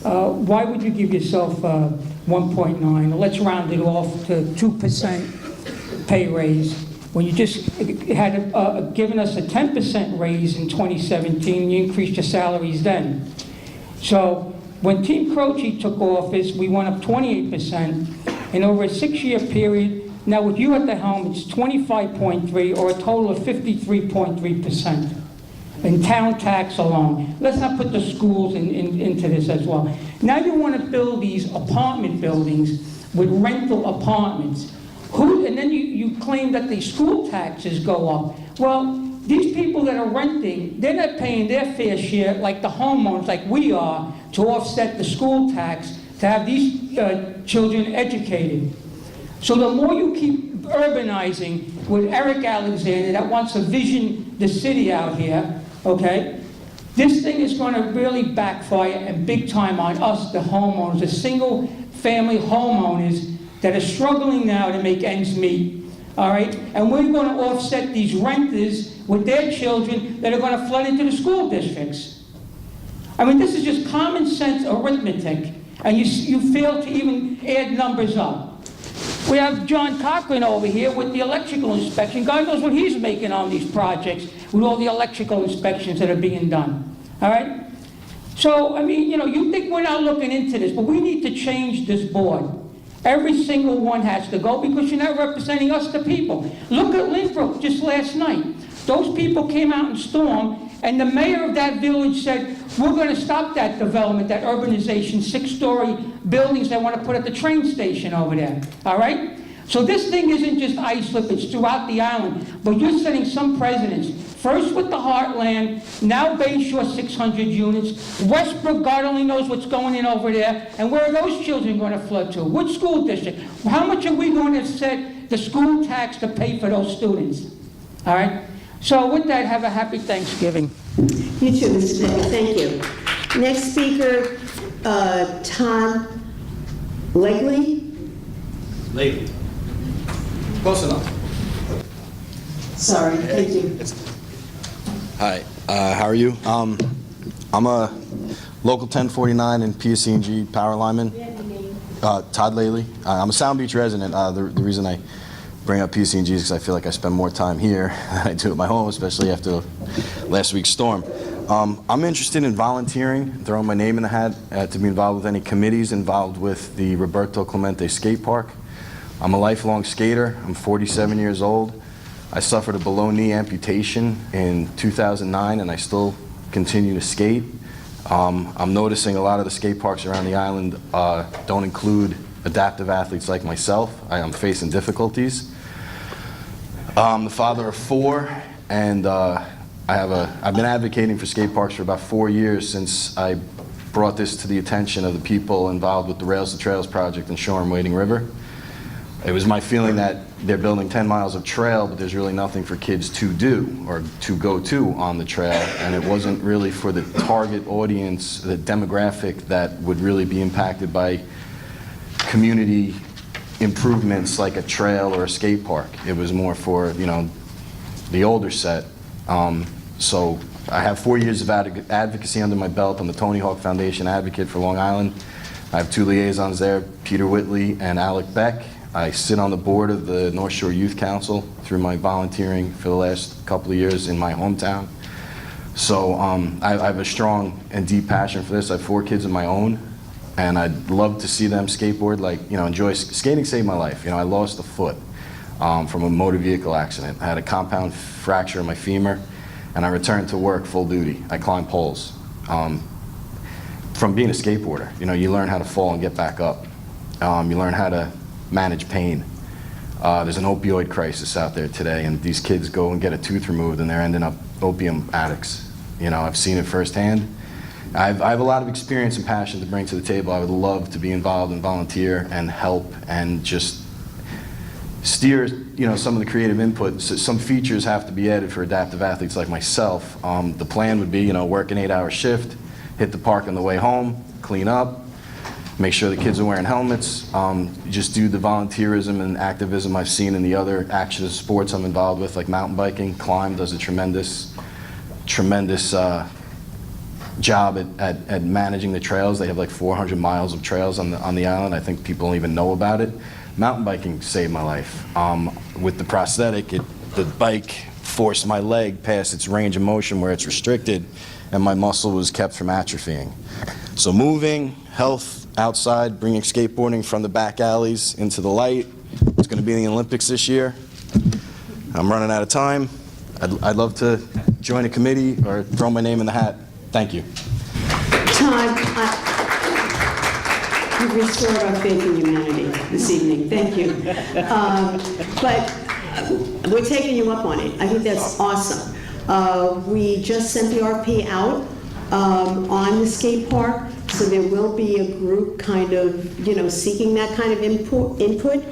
Why would you give yourself 1.9? Let's round it off to 2% pay raise when you just had given us a 10% raise in 2017 and you increased your salaries then. So when Team Croce took office, we went up 28%, and over a 6-year period, now with you at the helm, it's 25.3, or a total of 53.3% in town tax alone. Let's not put the schools into this as well. Now you want to build these apartment buildings with rental apartments. And then you claim that the school taxes go up. Well, these people that are renting, they're not paying their fair share like the homeowners, like we are, to offset the school tax to have these children educated. So the more you keep urbanizing with Eric Alexander that wants to vision the city out here, okay, this thing is going to really backfire and big time on us, the homeowners, the single family homeowners that are struggling now to make ends meet, all right? And we're going to offset these renters with their children that are going to flood into the school districts. I mean, this is just common sense arithmetic, and you fail to even add numbers up. We have John Cochran over here with the electrical inspection. God knows what he's making on these projects with all the electrical inspections that are being done, all right? So, I mean, you know, you think we're not looking into this, but we need to change this board. Every single one has to go because you're not representing us, the people. Look at Lynbrook just last night. Those people came out and stormed, and the mayor of that village said, we're going to stop that development, that urbanization, 6-story buildings they want to put at the train station over there, all right? So this thing isn't just Islip, it's throughout the island. But you're setting some precedents. First with the Heartland, now Bayshore 600 units. Westbrook, God only knows what's going in over there. And where are those children going to flood to? Which school district? How much are we going to set the school tax to pay for those students? All right? So with that, have a happy Thanksgiving. You too, Mr. Pepe. Thank you. Next speaker, Todd Legley. Lady. Close enough. Sorry, thank you. Hi, how are you? I'm a local 1049 and PSC&G power lineman. Todd Laley. I'm a Sound Beach resident. The reason I bring up PSC&G is because I feel like I spend more time here than I do at my home, especially after last week's storm. I'm interested in volunteering, throwing my name in the hat to be involved with any committees involved with the Roberto Clemente Skate Park. I'm a lifelong skater. I'm 47 years old. I suffered a below-knee amputation in 2009, and I still continue to skate. I'm noticing a lot of the skate parks around the island don't include adaptive athletes like myself. I'm facing difficulties. I'm the father of 4, and I've been advocating for skate parks for about 4 years since I brought this to the attention of the people involved with the Rails to Trails project in Shoreham-Wading River. It was my feeling that they're building 10 miles of trail, but there's really nothing for kids to do or to go to on the trail, and it wasn't really for the target audience, the demographic that would really be impacted by community improvements like a trail or a skate park. It was more for, you know, the older set. So I have 4 years of advocacy under my belt. I'm the Tony Hawk Foundation advocate for Long Island. I have 2 liaisons there, Peter Whitley and Alec Beck. I sit on the board of the North Shore Youth Council through my volunteering for the last couple of years in my hometown. So I have a strong and deep passion for this. I have 4 kids of my own, and I'd love to see them skateboard, like, you know, enjoy. Skating saved my life. You know, I lost a foot from a motor vehicle accident. I had a compound fracture in my femur, and I returned to work full duty. I climbed poles. From being a skateboarder, you know, you learn how to fall and get back up. You learn how to manage pain. There's an opioid crisis out there today, and these kids go and get a tooth removed and they're ending up opium addicts. You know, I've seen it firsthand. I have a lot of experience and passion to bring to the table. I would love to be involved and volunteer and help and just steer, you know, some of the creative input. So some features have to be added for adaptive athletes like myself. The plan would be, you know, work an 8-hour shift, hit the park on the way home, clean up, make sure the kids are wearing helmets, just do the volunteerism and activism I've seen in the other action sports I'm involved with, like mountain biking. Climb does a tremendous job at managing the trails. They have like 400 miles of trails on the island. I think people don't even know about it. Mountain biking saved my life. With the prosthetic, the bike forced my leg past its range of motion where it's restricted, and my muscle was kept from atrophying. So moving, health, outside, bringing skateboarding from the back alleys into the light. It's going to be in the Olympics this year. I'm running out of time. I'd love to join a committee or throw my name in the hat. Thank you. Todd, you've restored our faith in humanity this evening. Thank you. But we're taking you up on it. I think that's awesome. We just sent the RP out on the skate park, so there will be a group kind of, you know, seeking that kind of input.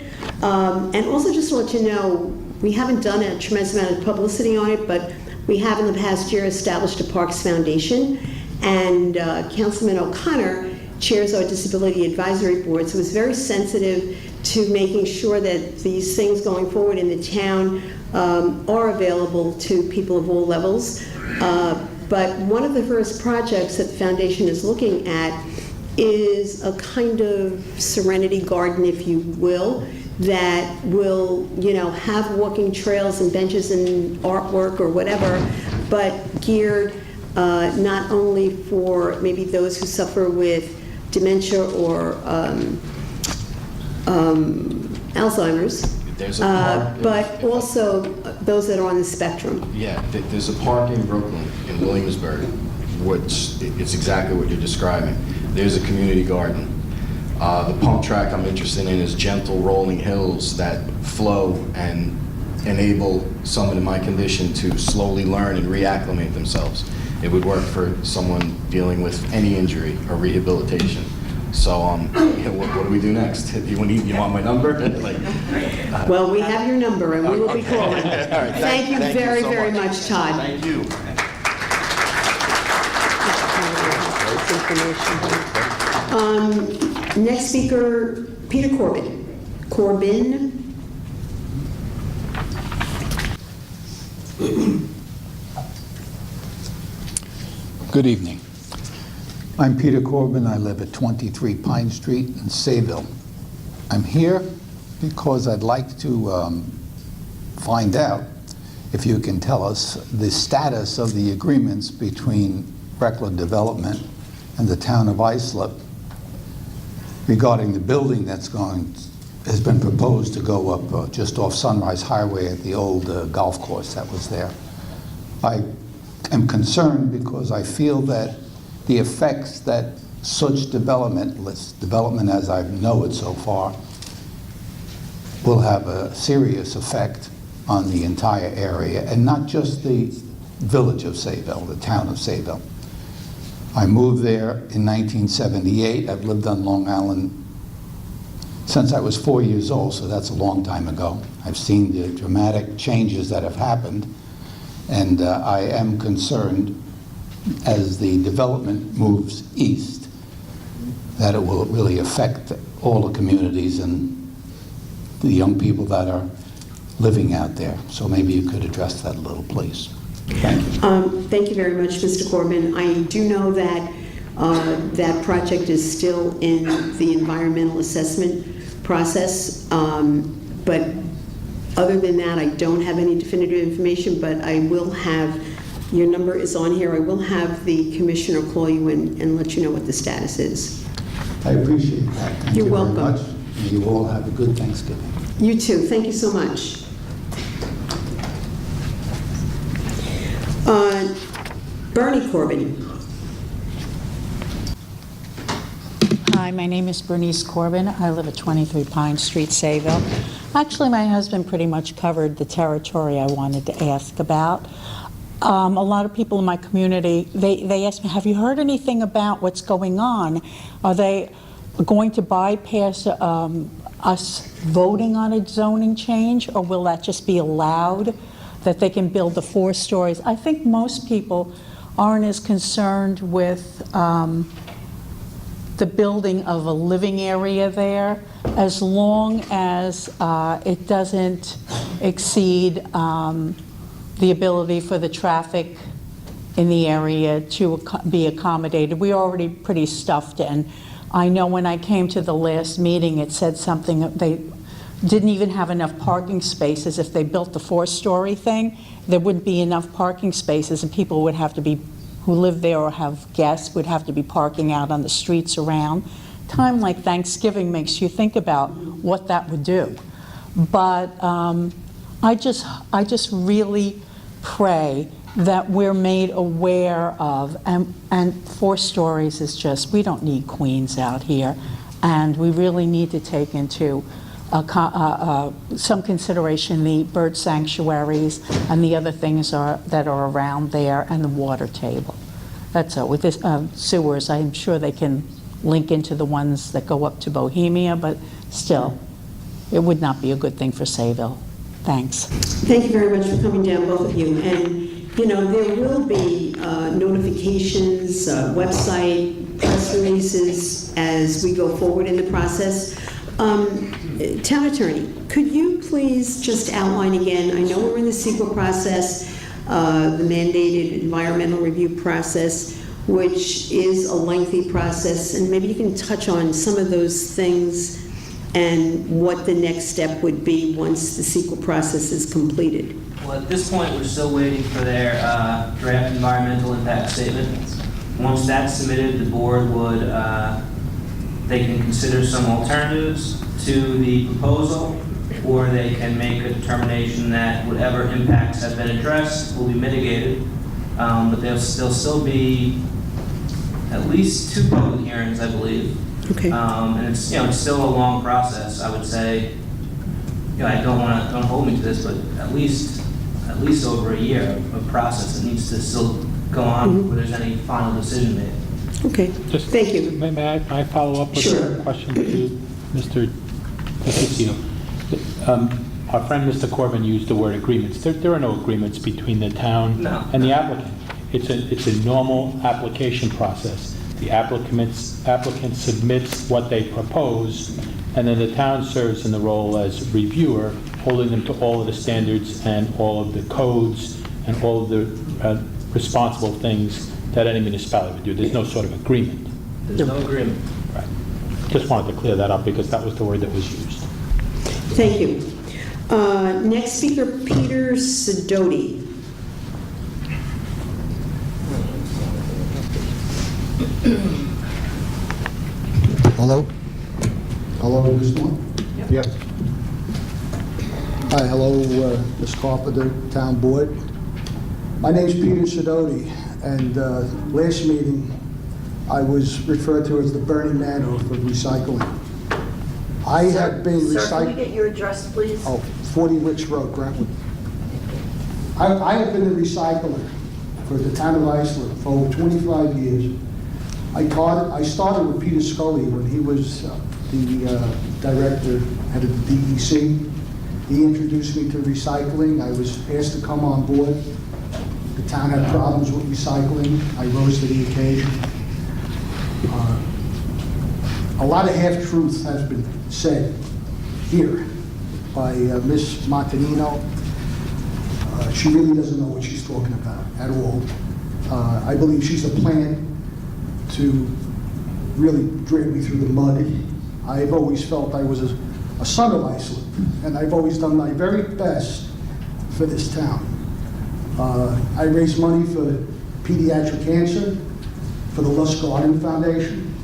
And also just to let you know, we haven't done a tremendous amount of publicity on it, but we have in the past year established a Parks Foundation, and Councilman O'Connor chairs our Disability Advisory Board, so it's very sensitive to making sure that these things going forward in the town are available to people of all levels. But one of the first projects that the foundation is looking at is a kind of serenity garden, if you will, that will, you know, have walking trails and benches and artwork or whatever, but geared not only for maybe those who suffer with dementia or Alzheimer's, but also those that are on the spectrum. Yeah, there's a park in Brooklyn, in Williamsburg, which it's exactly what you're describing. There's a community garden. The pump track I'm interested in is gentle rolling hills that flow and enable someone in my condition to slowly learn and reacclimate themselves. It would work for someone dealing with any injury or rehabilitation. So, what do we do next? You want my number? Well, we have your number, and we will be calling. All right, Thank you very so much, Todd. Thank you. information. Next speaker, Peter Corbin. Corbin. Good evening. I'm Peter Corbin. I live at 23 Pine Street in Sayville. I'm here because I'd like to find out if you can tell us the status of the agreements between Reckler Development and the town of Islip regarding the building that's has been proposed to go up just off Sunrise Highway at the old golf course that was there. I am concerned because I feel that the effects that such development as I know it so far, will have a serious effect on the entire area, and not just the village of Sayville, the town of Sayville. I moved there in 1978. I've lived on Long Island since I was 4 years old, so that's a long time ago. I've seen the dramatic changes that have happened, and I am concerned as the development moves east that it will really affect all the communities and the young people that are living out there. So maybe you could address that a little, please. Thank you. Thank you very much, Mr. Corbin. I do know that that project is still in the environmental assessment process, but other than that, I don't have any definitive information, but I will have, your number is on here, I will have the commissioner call you and let you know what the status is. I appreciate that. Thank You're you welcome. very much. And you all have a good Thanksgiving. You too. Thank you so much. Bernie Corbin. Hi, my name is Bernice Corbin. I live at 23 Pine Street, Sayville. Actually, my husband pretty much covered the territory I wanted to ask about. A lot of people in my community, they ask me, have you heard anything about what's going on? Are they going to bypass us voting on a zoning change, or will that just be allowed, that they can build the 4 stories? I think most people aren't as concerned with the building of a living area there, as long as it doesn't exceed the ability for the traffic in the area to be accommodated. We're already pretty stuffed in. I know when I came to the last meeting, it said something, they didn't even have enough parking spaces. If they built the 4-story thing, there wouldn't be enough parking spaces, and people would have to be, who live there or have guests, would have to be parking out on the streets around. Time like Thanksgiving makes you think about what that would do. But I just really pray that we're made aware of, and 4 stories is just, we don't need queens out here, and we really need to take into some consideration the bird sanctuaries and the other things that are around there, and the water table. That's all. With this sewers, I'm sure they can link into the ones that go up to Bohemia, but still, it would not be a good thing for Sayville. Thanks. Thank you very much for coming down, both of you. And you know, there will be notifications, website, press releases as we go forward in the process. Town Attorney, could you please just outline again, I know we're in the CEQA process, the mandated environmental review process, which is a lengthy process, and maybe you can touch on some of those things and what the next step would be once the CEQA process is completed. Well, at this point, we're still waiting for their draft environmental impact statement. Once that's submitted, the board would, they can consider some alternatives to the proposal, or they can make a determination that whatever impacts have been addressed will be mitigated. But there'll still be at least 2 public hearings, I believe. Okay. And it's, you know, it's still a long process. I would say, you know, don't hold me to this, but at least over a year of process that needs to still go on before there's any final decision made. Okay. Thank you. May I follow up with Sure. a question to Mr. Patricio? Our friend Mr. Corbin used the word agreements. There are no agreements between the town and the applicant. It's a normal application process. the applicant submits what they propose, and then the town serves in the role as reviewer, holding them to all of the standards and all of the codes and all of the responsible things that any municipality would do. There's no sort of agreement. There's no agreement. Right. Just wanted to clear that up because that was the word that was used. Thank you. Next speaker, Peter Sidoti. Hello? Hello, this one? Yep. Hi, hello, Ms. Carpenter, Town Board. My name's Peter Sidoti, and last meeting, I was referred to as the Burning Man of recycling. I have been Sir, can we recycling. get your address, please? Oh, 40 Rich Road, Brentwood. I have been a recycler for the town of Islip for over 25 years. I started with Peter Scully when he was the director, head of the DEC. He introduced me to recycling. I was asked to come on board. The town had problems with recycling. I rose to the occasion. A lot of half-truths has been said here by Ms. Montanino. She really doesn't know what she's talking about at all. I believe she's a plan to really drag me through the mud. I've always felt I was a son of Islip, and I've always done my very best for this town. I raised money for pediatric cancer, for the Lusk Garden Foundation,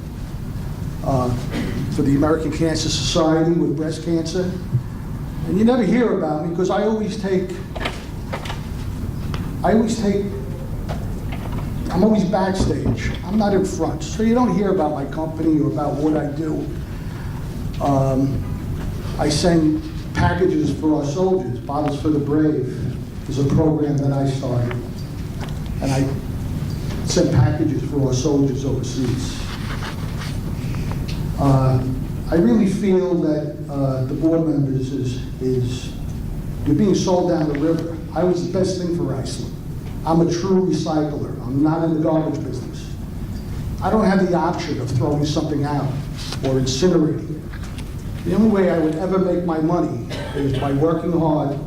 for the American Cancer Society with breast cancer. And you never hear about me because I always I'm always backstage. I'm not in front. So you don't hear about my company or about what I do. I send packages for our soldiers. Bottles for the Brave is a program that I started. And I send packages for our soldiers overseas. I really feel that the board members you're being sold down the river. I was the best thing for Islip. I'm a true recycler. I'm not in the garbage business. I don't have the option of throwing something out or incinerating it. The only way I would ever make my money is by working hard,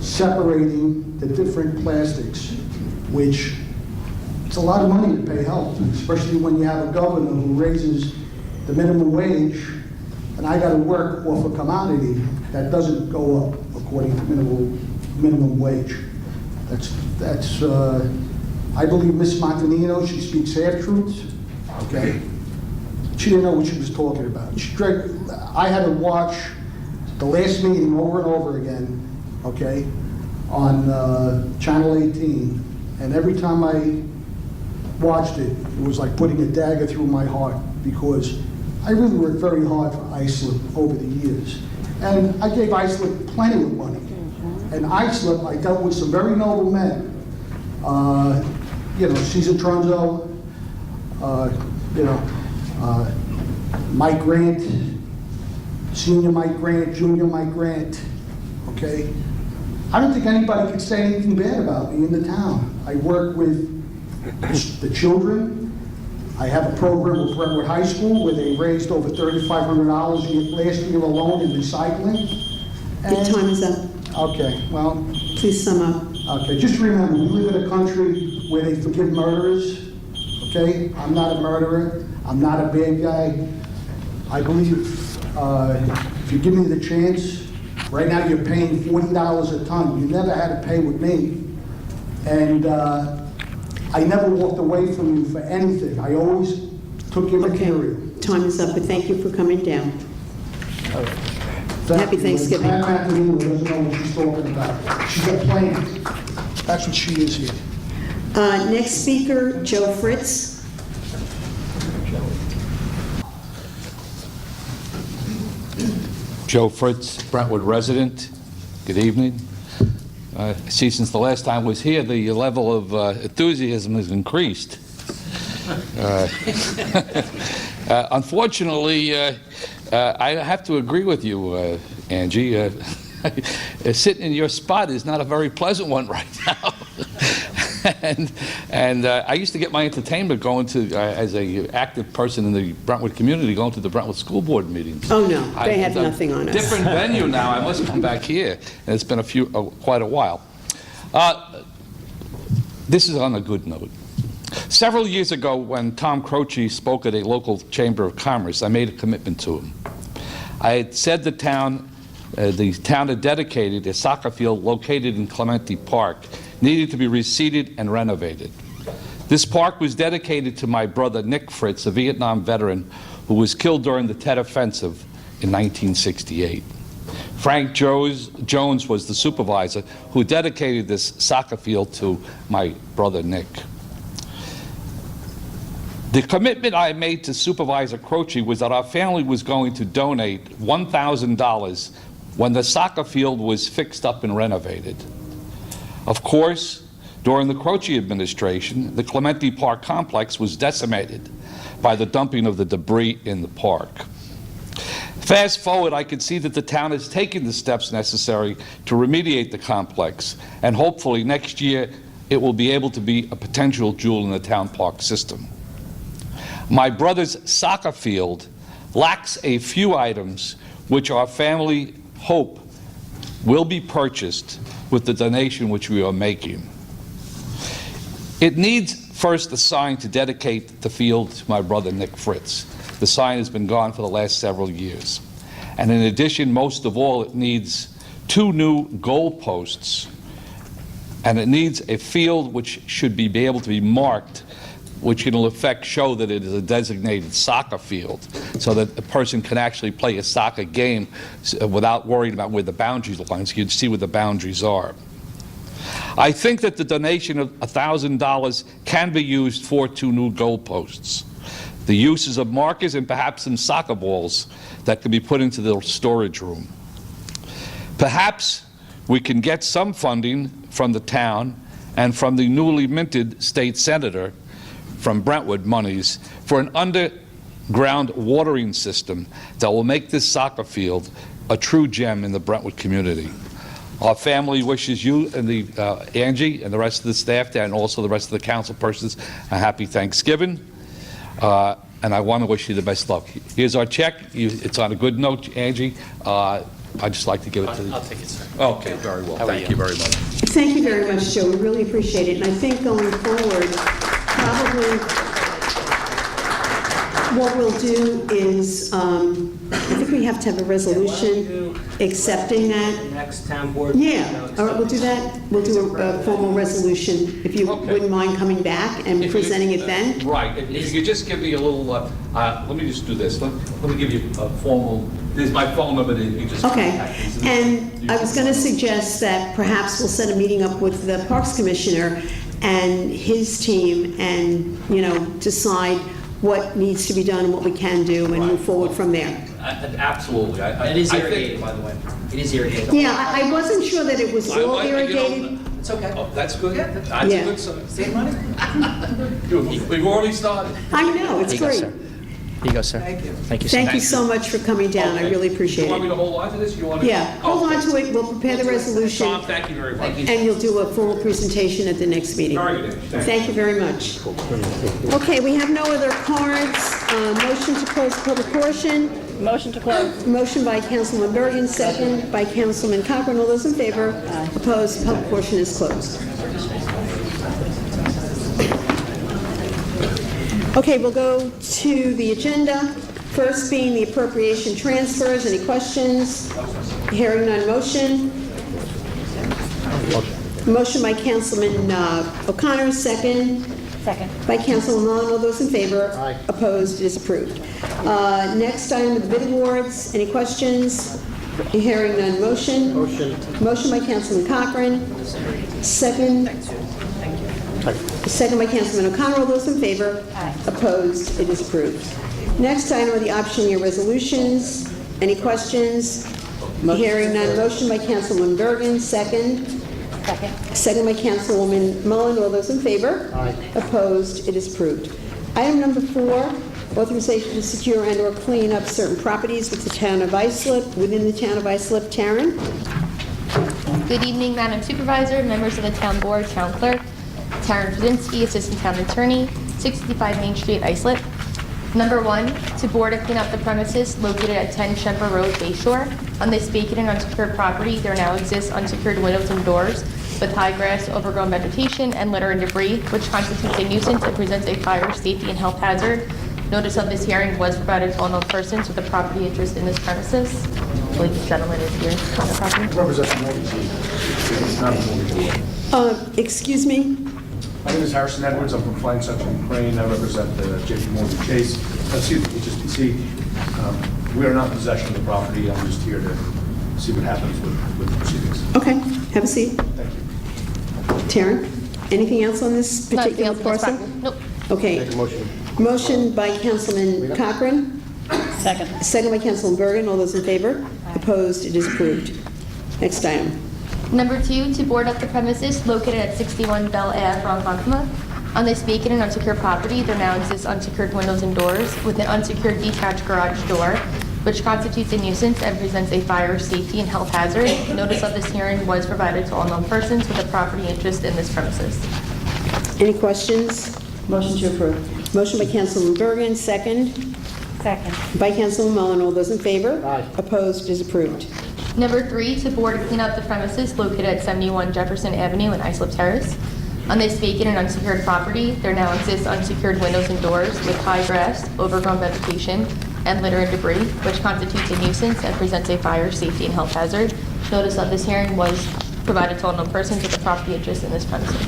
separating the different plastics, which it's a lot of money to pay health, especially when you have a governor who raises the minimum wage, and I got to work off a commodity that doesn't go up according to minimum wage. I believe Ms. Montanino, she speaks half-truths, okay? She didn't know what she was talking about. I had to watch the last meeting over and over again, okay, on Channel 18, and every time I watched it, it was like putting a dagger through my heart because I really worked very hard for Islip over the years. And I gave Islip plenty of money. And Islip, I dealt with some very noble men. Caesar Tronzo, Mike Grant, Senior Mike Grant, Junior Mike Grant, okay? I don't think anybody could say anything bad about me in the town. I work with the children. I have a program with Brentwood High School where they raised over $3,500 last year alone in recycling. Your time is up. Okay, well. Please sum up. Okay, just remember, we live in a country where they forgive murderers, okay? I'm not a murderer. I'm not a bad guy. I believe if you give me the chance, right now you're paying $40 a ton. You never had to pay with me. And I never walked away from you for anything. I always took your material. Time is up, but thank you for coming down. Happy Thanksgiving. Pam Montanino doesn't know what she's talking about. She's a plant. That's what she is here. Next speaker, Joe Fritz. Joe Fritz, Brentwood resident. Good evening. I see since the last time I was here, the level of enthusiasm has increased. Unfortunately, I have to agree with you, Angie. Sitting in your spot is not a very pleasant one right now. And I used to get my entertainment going to, as a active person in the Brentwood community, going to the Brentwood School Board meetings. Oh, no, they have It's a nothing on us. Different venue now. I must come back here. And it's been quite a while. This is on a good note. Several years ago, when Tom Croce spoke at a local Chamber of Commerce, I made a commitment to him. I had said the town had dedicated a soccer field located in Clementi Park, needed to be reseeded and renovated. This park was dedicated to my brother Nick Fritz, a Vietnam veteran who was killed during the Tet Offensive in 1968. Frank Jones was the supervisor who dedicated this soccer field to my brother Nick. The commitment I made to Supervisor Croce was that our family was going to donate $1,000 when the soccer field was fixed up and renovated. Of course, during the Croce administration, the Clementi Park complex was decimated by the dumping of the debris in the park. Fast forward, I could see that the town has taken the steps necessary to remediate the complex, and hopefully next year it will be able to be a potential jewel in the town park system. My brother's soccer field lacks a few items which our family hope will be purchased with the donation which we are making. It needs first a sign to dedicate the field to my brother Nick Fritz. The sign has been gone for the last several years. And in addition, most of all, it needs 2 new goal posts, and it needs a field which should be able to be marked, which in effect show that it is a designated soccer field, so that a person can actually play a soccer game without worrying about where the boundaries lines. You can see where the boundaries are. I think that the donation of $1,000 can be used for 2 new goal posts. The uses of markers and perhaps some soccer balls that can be put into the storage room. Perhaps we can get some funding from the town and from the newly minted state senator from Brentwood monies for an underground watering system that will make this soccer field a true gem in the Brentwood community. Our family wishes you and Angie and the rest of the staff there and also the rest of the council persons a happy Thanksgiving. And I want to wish you the best luck. Here's our check. It's on a good note, Angie. I'd just like to give it to you. I'll take it, sir. Okay, very well. Thank you very much. Thank you very much, Joe. We really appreciate it. And I think going forward, probably what we'll do is, I think we have to have a resolution accepting that. Next town board. Yeah, all right, we'll do that. We'll do a formal resolution, if you wouldn't mind coming back and presenting it then. Right. If you could just give me a little, let me just do this. Let me give you a formal, there's my phone number. You just Okay, contact me. and I was going to suggest that perhaps we'll set a meeting up with the Parks Commissioner and his team and, decide what needs to be done and what we can do and move forward from there. Absolutely. It is irrigated, by the way. It is irrigated. Yeah, I wasn't sure that it was all irrigated. It's okay. Oh, that's good. Yeah. That's a Yeah. good sign. Save money. We've already started. I know, it's Here you go, great. sir. Here you go, sir. Thank you. Thank you, sir. Thank you so much for coming down, I really appreciate You want me it. to hold on to this? You want to? Yeah, hold on to it, we'll prepare the resolution, Tom, thank you very much. and you'll do a formal presentation at the next meeting. Very good. Thank you very much. Okay, we have no other cards. Motion to close the public portion. Motion to close. Motion by Councilman Bergen, second by Councilman Cochran. All those in favor? Opposed? The public portion is closed. Okay, we'll go to the agenda. First being the appropriation transfers. Any questions? Hearing none. Motion. Motion by Councilman O'Connor, second. Second. By Councilman Mullen. All those in favor? Aye. Opposed? It is approved. Next item of the bid awards. Any questions? Hearing none. Motion. Motion by Councilman Cochran. Second. Second by Councilman O'Connor. All those in favor? Aye. Opposed? It is approved. Next item are the option year resolutions. Any questions? Hearing none. Motion by Councilman Bergen. Second. Second by Councilwoman Mullen. All those in favor? Aye. Opposed? It is approved. Item number 4, authorization to secure and/or clean up certain properties with the town of Islip, within the town of Islip. Taryn? Good evening, Madam Supervisor, members of the Town Board, Town Clerk. Karen Krasinski, Assistant Town Attorney, 65 Main Street, Islip. Number 1, to board and clean up the premises located at 10 Shemper Road, Bayshore. On this vacant and unsecured property, there now exists unsecured windows and doors with high grass, overgrown vegetation, and litter and debris, which constitutes a nuisance and presents a fire, safety, and health hazard. Notice of this hearing was provided to all known persons with a property interest in this premises. I believe this gentleman is here on the property. Excuse me? My name is Harrison Edwards. I'm from Flying Section Crane. I represent JP Morgan Chase. Excuse me, HSBC. We are not in possession of the property. I'm just here to see what happens with the proceedings. Okay, have a seat. Thank you. Taryn, anything else on this particular parcel? Nope. Okay. Make a motion. Motion by Councilman Cochran. Second. Second by Councilman Bergen. All those in favor? Opposed? It is approved. Next item. Number 2, to board up the premises located at 61 Bell Ave, Ronkonkoma. On this vacant and unsecured property, there now exists unsecured windows and doors with an unsecured detached garage door, which constitutes a nuisance and presents a fire, safety, and health hazard. Notice of this hearing was provided to all known persons with a property interest in this premises. Any questions? Motion to approve. Motion by Councilman Bergen, second. Second. By Councilman Mullen. All those in favor? Aye. Opposed? Is approved. Number 3, to board and clean up the premises located at 71 Jefferson Avenue in Islip Terrace. On this vacant and unsecured property, there now exists unsecured windows and doors with high grass, overgrown vegetation, and litter and debris, which constitutes a nuisance and presents a fire, safety, and health hazard. Notice of this hearing was provided to all known persons with a property interest in this premises.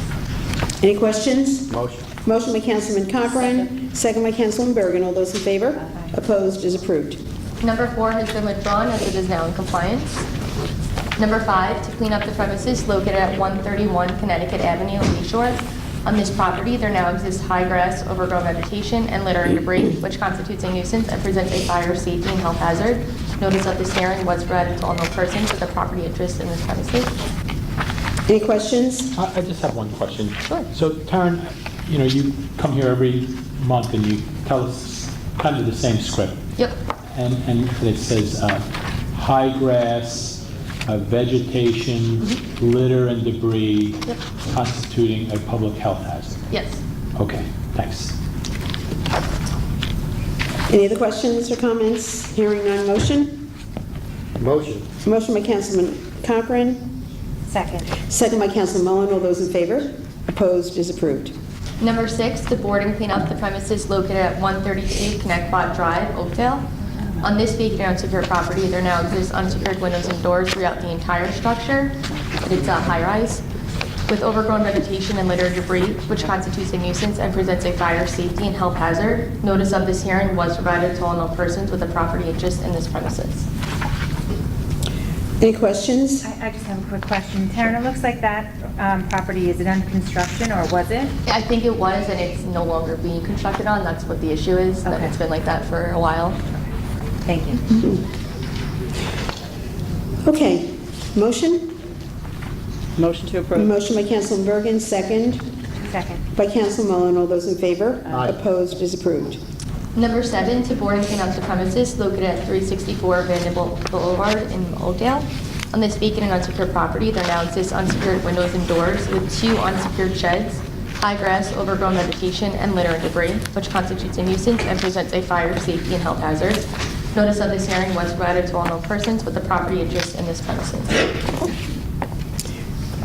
Any questions? Motion. Motion by Councilman Cochran, second by Councilman Bergen. All those in favor? Opposed? Is approved. Number 4 has been withdrawn as it is now in compliance. Number 5, to clean up the premises located at 131 Connecticut Avenue, Bayshore. On this property, there now exists high grass, overgrown vegetation, and litter and debris, which constitutes a nuisance and presents a fire, safety, and health hazard. Notice of this hearing was provided to all known persons with a property interest in this premises. Any questions? I just have one question. Sure. So, Taryn, you come here every month and you tell us kind of the same script. Yep. And it says high grass, vegetation, litter and debris constituting a public health hazard. Yes. Okay, thanks. Any other questions or comments? Hearing none. Motion? Motion. Motion by Councilman Cochran. Second. Second by Councilman Mullen. All those in favor? Opposed? Is approved. Number 6, to board and clean up the premises located at 132 Connecticut Drive, Oakdale. On this vacant and unsecured property, there now exists unsecured windows and doors throughout the entire structure. It's a high-rise with overgrown vegetation and litter debris, which constitutes a nuisance and presents a fire, safety, and health hazard. Notice of this hearing was provided to all known persons with a property interest in this premises. Any questions? I just have a quick question. Taryn, it looks like that property, is it under construction or was it? I think it was, and it's no longer being constructed on. That's what the issue is, that it's been like that for a while. Thank you. Okay. Motion? Motion to approve. Motion by Councilman Bergen, second. Second. By Councilman Mullen. All those in favor? Aye. Opposed? Is approved. Number 7, to board and clean up the premises located at 364 Vanderbilt Boulevard in Oakdale. On this vacant and unsecured property, there now exists unsecured windows and doors with 2 unsecured sheds, high grass, overgrown vegetation, and litter and debris, which constitutes a nuisance and presents a fire, safety, and health hazard. Notice of this hearing was provided to all known persons with a property interest in this premises.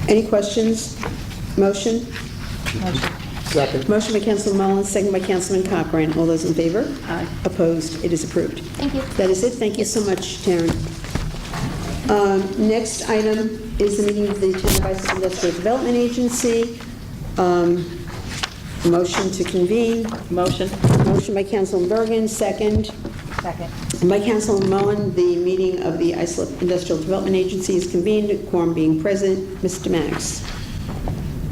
Any questions? Motion? Motion. Second. Motion by Councilman Mullen, second by Councilman Cochran. All those in favor? Aye. Opposed? It is approved. Thank you. That is it. Thank you so much, Taryn. Next item is the meeting of the Town of Islip Industrial Development Agency. Motion to convene. Motion. Motion by Councilman Bergen, second. Second. And by Councilman Mullen, the meeting of the Islip Industrial Development Agency is convened, quorum being present. Mr. Mannix.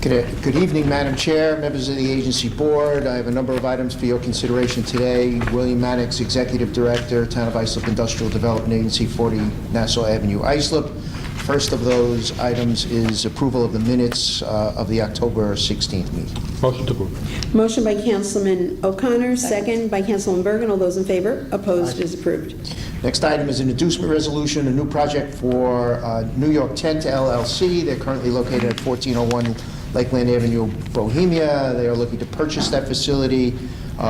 Good evening, Madam Chair, members of the agency board. I have a number of items for your consideration today. William Mannix, Executive Director, Town of Islip Industrial Development Agency, 40 Nassau Avenue, Islip. First of those items is approval of the minutes of the October 16th meeting. Motion to approve. Motion by Councilman O'Connor, second by Councilman Bergen. All those in favor? Opposed? Is approved. Next item is an inducement resolution, a new project for New York Tent LLC. They're currently located at 1401 Lakeland Avenue, Bohemia. They are looking to purchase that facility,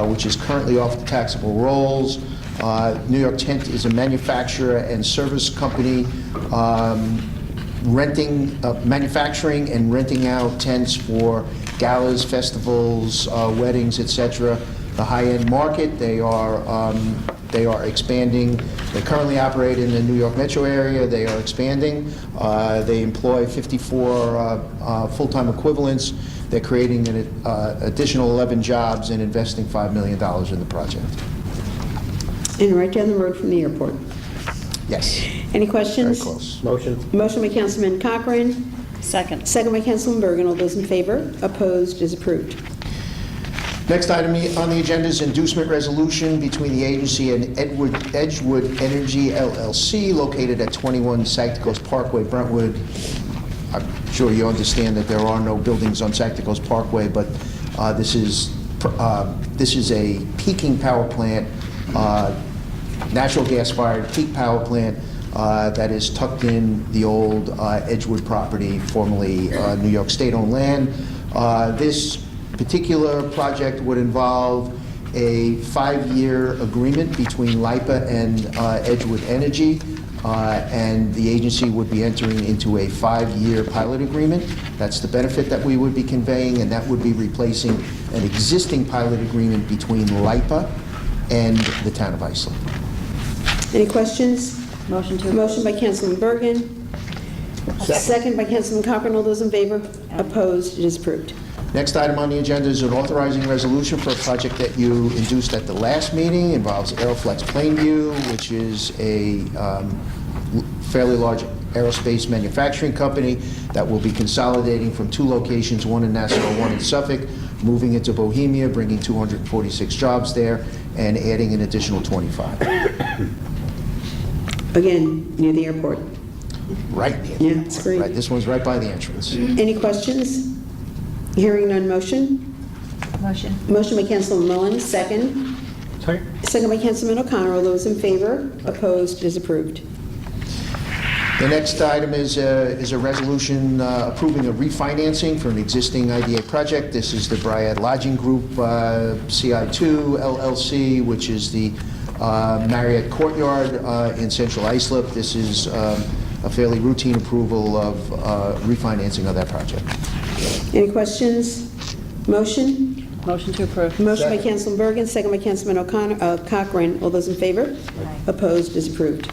which is currently off the taxable rolls. New York Tent is a manufacturer and service company manufacturing and renting out tents for galas, festivals, weddings, etc. The high-end market, they are expanding. They currently operate in the New York metro area. They are expanding. They employ 54 full-time equivalents. They're creating an additional 11 jobs and investing $5 million in the project. And right down the road from the airport. Yes. Any questions? Very close. Motion. Motion by Councilman Cochran. Second. Second by Councilman Bergen. All those in favor? Opposed? Is approved. Next item on the agenda is inducement resolution between the agency and Edgewood Energy LLC, located at 21 Sagticos Parkway, Brentwood. I'm sure you understand that there are no buildings on Sagticos Parkway, but this is a peaking power plant, natural gas-fired peak power plant that is tucked in the old Edgewood property, formerly New York State-owned land. This particular project would involve a 5-year agreement between LIPA and Edgewood Energy, and the agency would be entering into a 5-year pilot agreement. That's the benefit that we would be conveying, and that would be replacing an existing pilot agreement between LIPA and the town of Islip. Any questions? Motion to approve. Motion by Councilman Bergen. Second by Councilman Cochran. All those in favor? Opposed? It is approved. Next item on the agenda is an authorizing resolution for a project that you induced at the last meeting. It involves Aeroflex Plainview, which is a fairly large aerospace manufacturing company that will be consolidating from 2 locations, one in Nassau, one in Suffolk, moving into Bohemia, bringing 246 jobs there, and adding an additional 25. Again, near the airport. Right near. Yeah, it's great. Right, this one's right by the entrance. Any questions? Hearing none, motion? Motion. Motion by Councilman Mullen, second. Second by Councilman O'Connor. All those in favor? Opposed? It is approved. The next item is a resolution approving a refinancing for an existing IDA project. This is the Bryad Lodging Group, CI2 LLC, which is the Marriott Courtyard in Central Islip. This is a fairly routine approval of refinancing of that project. Any questions? Motion? Motion to approve. Motion by Councilman Bergen, second by Councilman Cochran. All those in favor? Opposed? Is approved.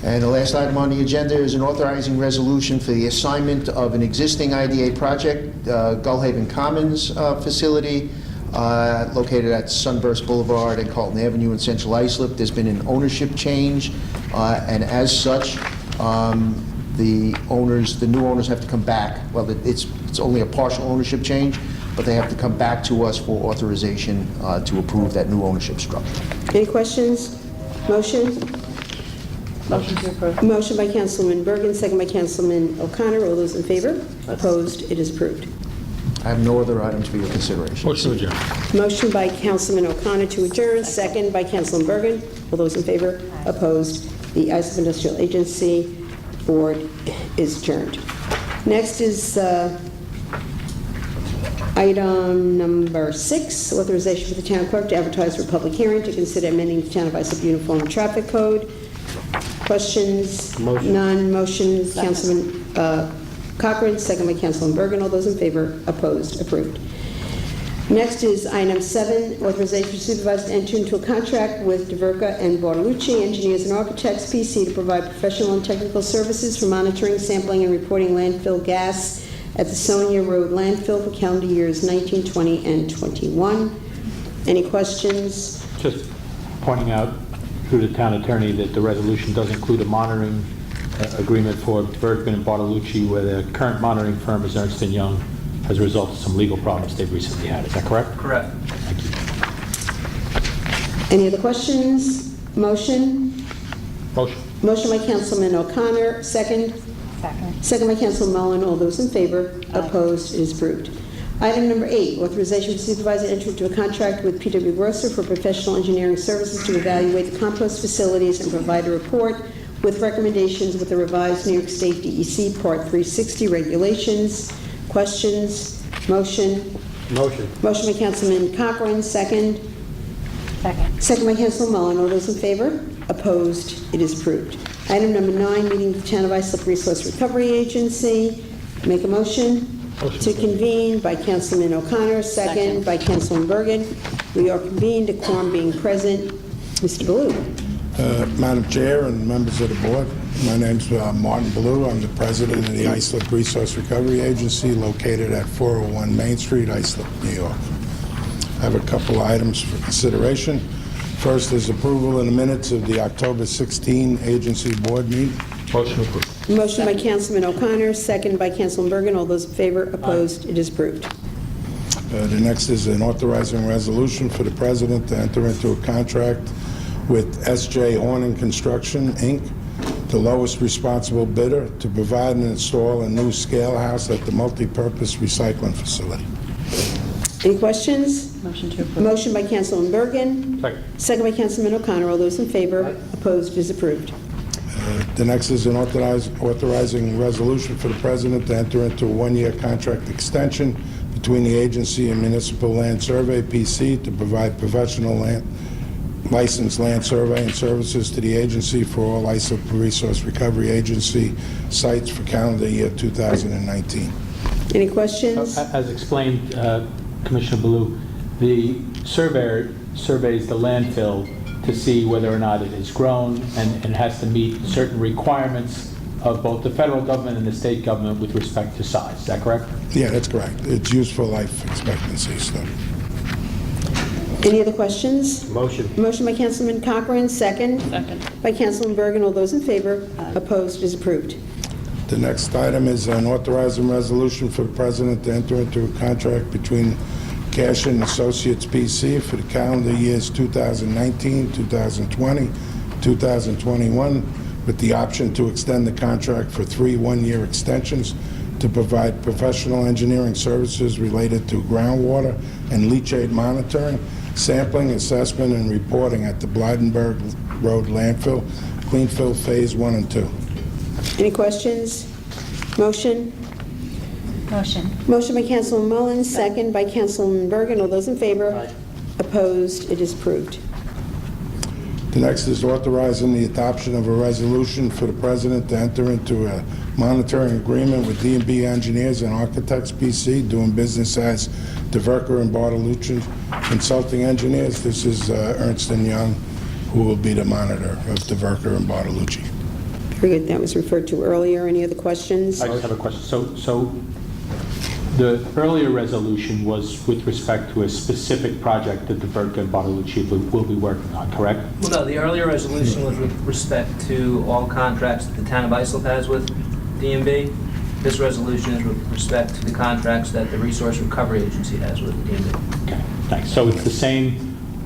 And the last item on the agenda is an authorizing resolution for the assignment of an existing IDA project, Gullhaven Commons facility, located at Sunburst Boulevard and Carlton Avenue in Central Islip. There's been an ownership change, and as such, the new owners have to come back. Well, it's only a partial ownership change, but they have to come back to us for authorization to approve that new ownership structure. Any questions? Motion? Motion to approve. Motion by Councilman Bergen, second by Councilman O'Connor. All those in favor? Opposed? It is approved. I have no other items for your consideration. Motion to adjourn. Motion by Councilman O'Connor to adjourn, second by Councilman Bergen. All those in favor? Opposed? The Islip Industrial Agency Board is adjourned. Next is item number 6, authorization for the town clerk to advertise for a public hearing to consider amending the Town of Islip Uniform Traffic Code. Questions? Motion. None. Motion, Councilman Cochran, second by Councilman Bergen. All those in favor? Opposed? Approved. Next is item 7, authorization for supervisor to enter into a contract with DeVerca and Bartolucci, engineers and architects, PC, to provide professional and technical services for monitoring, sampling, and reporting landfill gas at the Sonia Road landfill for calendar years 19, 20, and 21. Any questions? Just pointing out through the town attorney that the resolution does include a monitoring agreement for Bergman and Bartolucci, where the current monitoring firm is Ernst & Young, as a result of some legal problems they've recently had. Is that correct? Correct. Thank you. Any other questions? Motion? Motion. Motion by Councilman O'Connor, second. Second. Second by Councilman Mullen. All those in favor? Opposed? It is approved. Item number 8, authorization for supervisor to enter into a contract with P.W. Grosser for professional engineering services to evaluate the compost facilities and provide a report with recommendations with the revised New York State DEC Part 360 regulations. Questions? Motion? Motion. Motion by Councilman Cochran, second. Second. Second by Councilman Mullen. All those in favor? Opposed? It is approved. Item number 9, meeting of the Town of Islip Resource Recovery Agency. Make a motion to convene by Councilman O'Connor, second by Councilman Bergen. We are convened, a quorum being present. Mr. Baloo. Madam Chair and members of the board, my name's Martin Blue. I'm the president of the Islip Resource Recovery Agency located at 401 Main Street, Islip, New York. I have a couple items for consideration. First is approval in the minutes of the October 16 agency board meeting. Motion approved. Motion by Councilman O'Connor, second by Councilman Bergen. All those in favor? Opposed? It is approved. The next is an authorizing resolution for the president to enter into a contract with S.J. Horning Construction, Inc., the lowest responsible bidder, to provide and install a new scale house at the multipurpose recycling facility. Any questions? Motion to approve. Motion by Councilman Bergen. Second. Second by Councilman O'Connor. All those in favor? Opposed? It is approved. The next is an authorizing resolution for the president to enter into a one-year contract extension between the agency and Municipal Land Survey, PC, to provide professional licensed land surveying services to the agency for all Islip Resource Recovery Agency sites for calendar year 2019. Any questions? As explained, Commissioner Baloo, the surveyor surveys the landfill to see whether or not it is grown and has to meet certain requirements of both the federal government and the state government with respect to size. Is that correct? Yeah, that's correct. It's useful life expectancy stuff. Any other questions? Motion. Motion by Councilman Cochran, second. Second. By Councilman Bergen. All those in favor? Opposed? It is approved. The next item is an authorizing resolution for the president to enter into a contract between Cash and Associates PC for the calendar years 2019, 2020, 2021, with the option to extend the contract for 3 one-year extensions to provide professional engineering services related to groundwater and leachate monitoring, sampling, assessment, and reporting at the Blydenburg Road landfill, Cleanfill Phase 1 and 2. Any questions? Motion? Motion. Motion by Councilman Mullen, second by Councilman Bergen. All those in favor? Opposed? It is approved. The next is authorizing the adoption of a resolution for the president to enter into a monitoring agreement with D&B Engineers and Architects, PC, doing business as DeVerker and Bartolucci Consulting Engineers. This is Ernst & Young, who will be the monitor of DeVerker and Bartolucci. Very good. That was referred to earlier. Any other questions? I just have a question. So the earlier resolution was with respect to a specific project that the DeVerker and Bartolucci will be working on, correct? Well, no, the earlier resolution was with respect to all contracts that the town of Islip has with D&B. This resolution is with respect to the contracts that the Resource Recovery Agency has with D&B. Okay, thanks. So it's the same,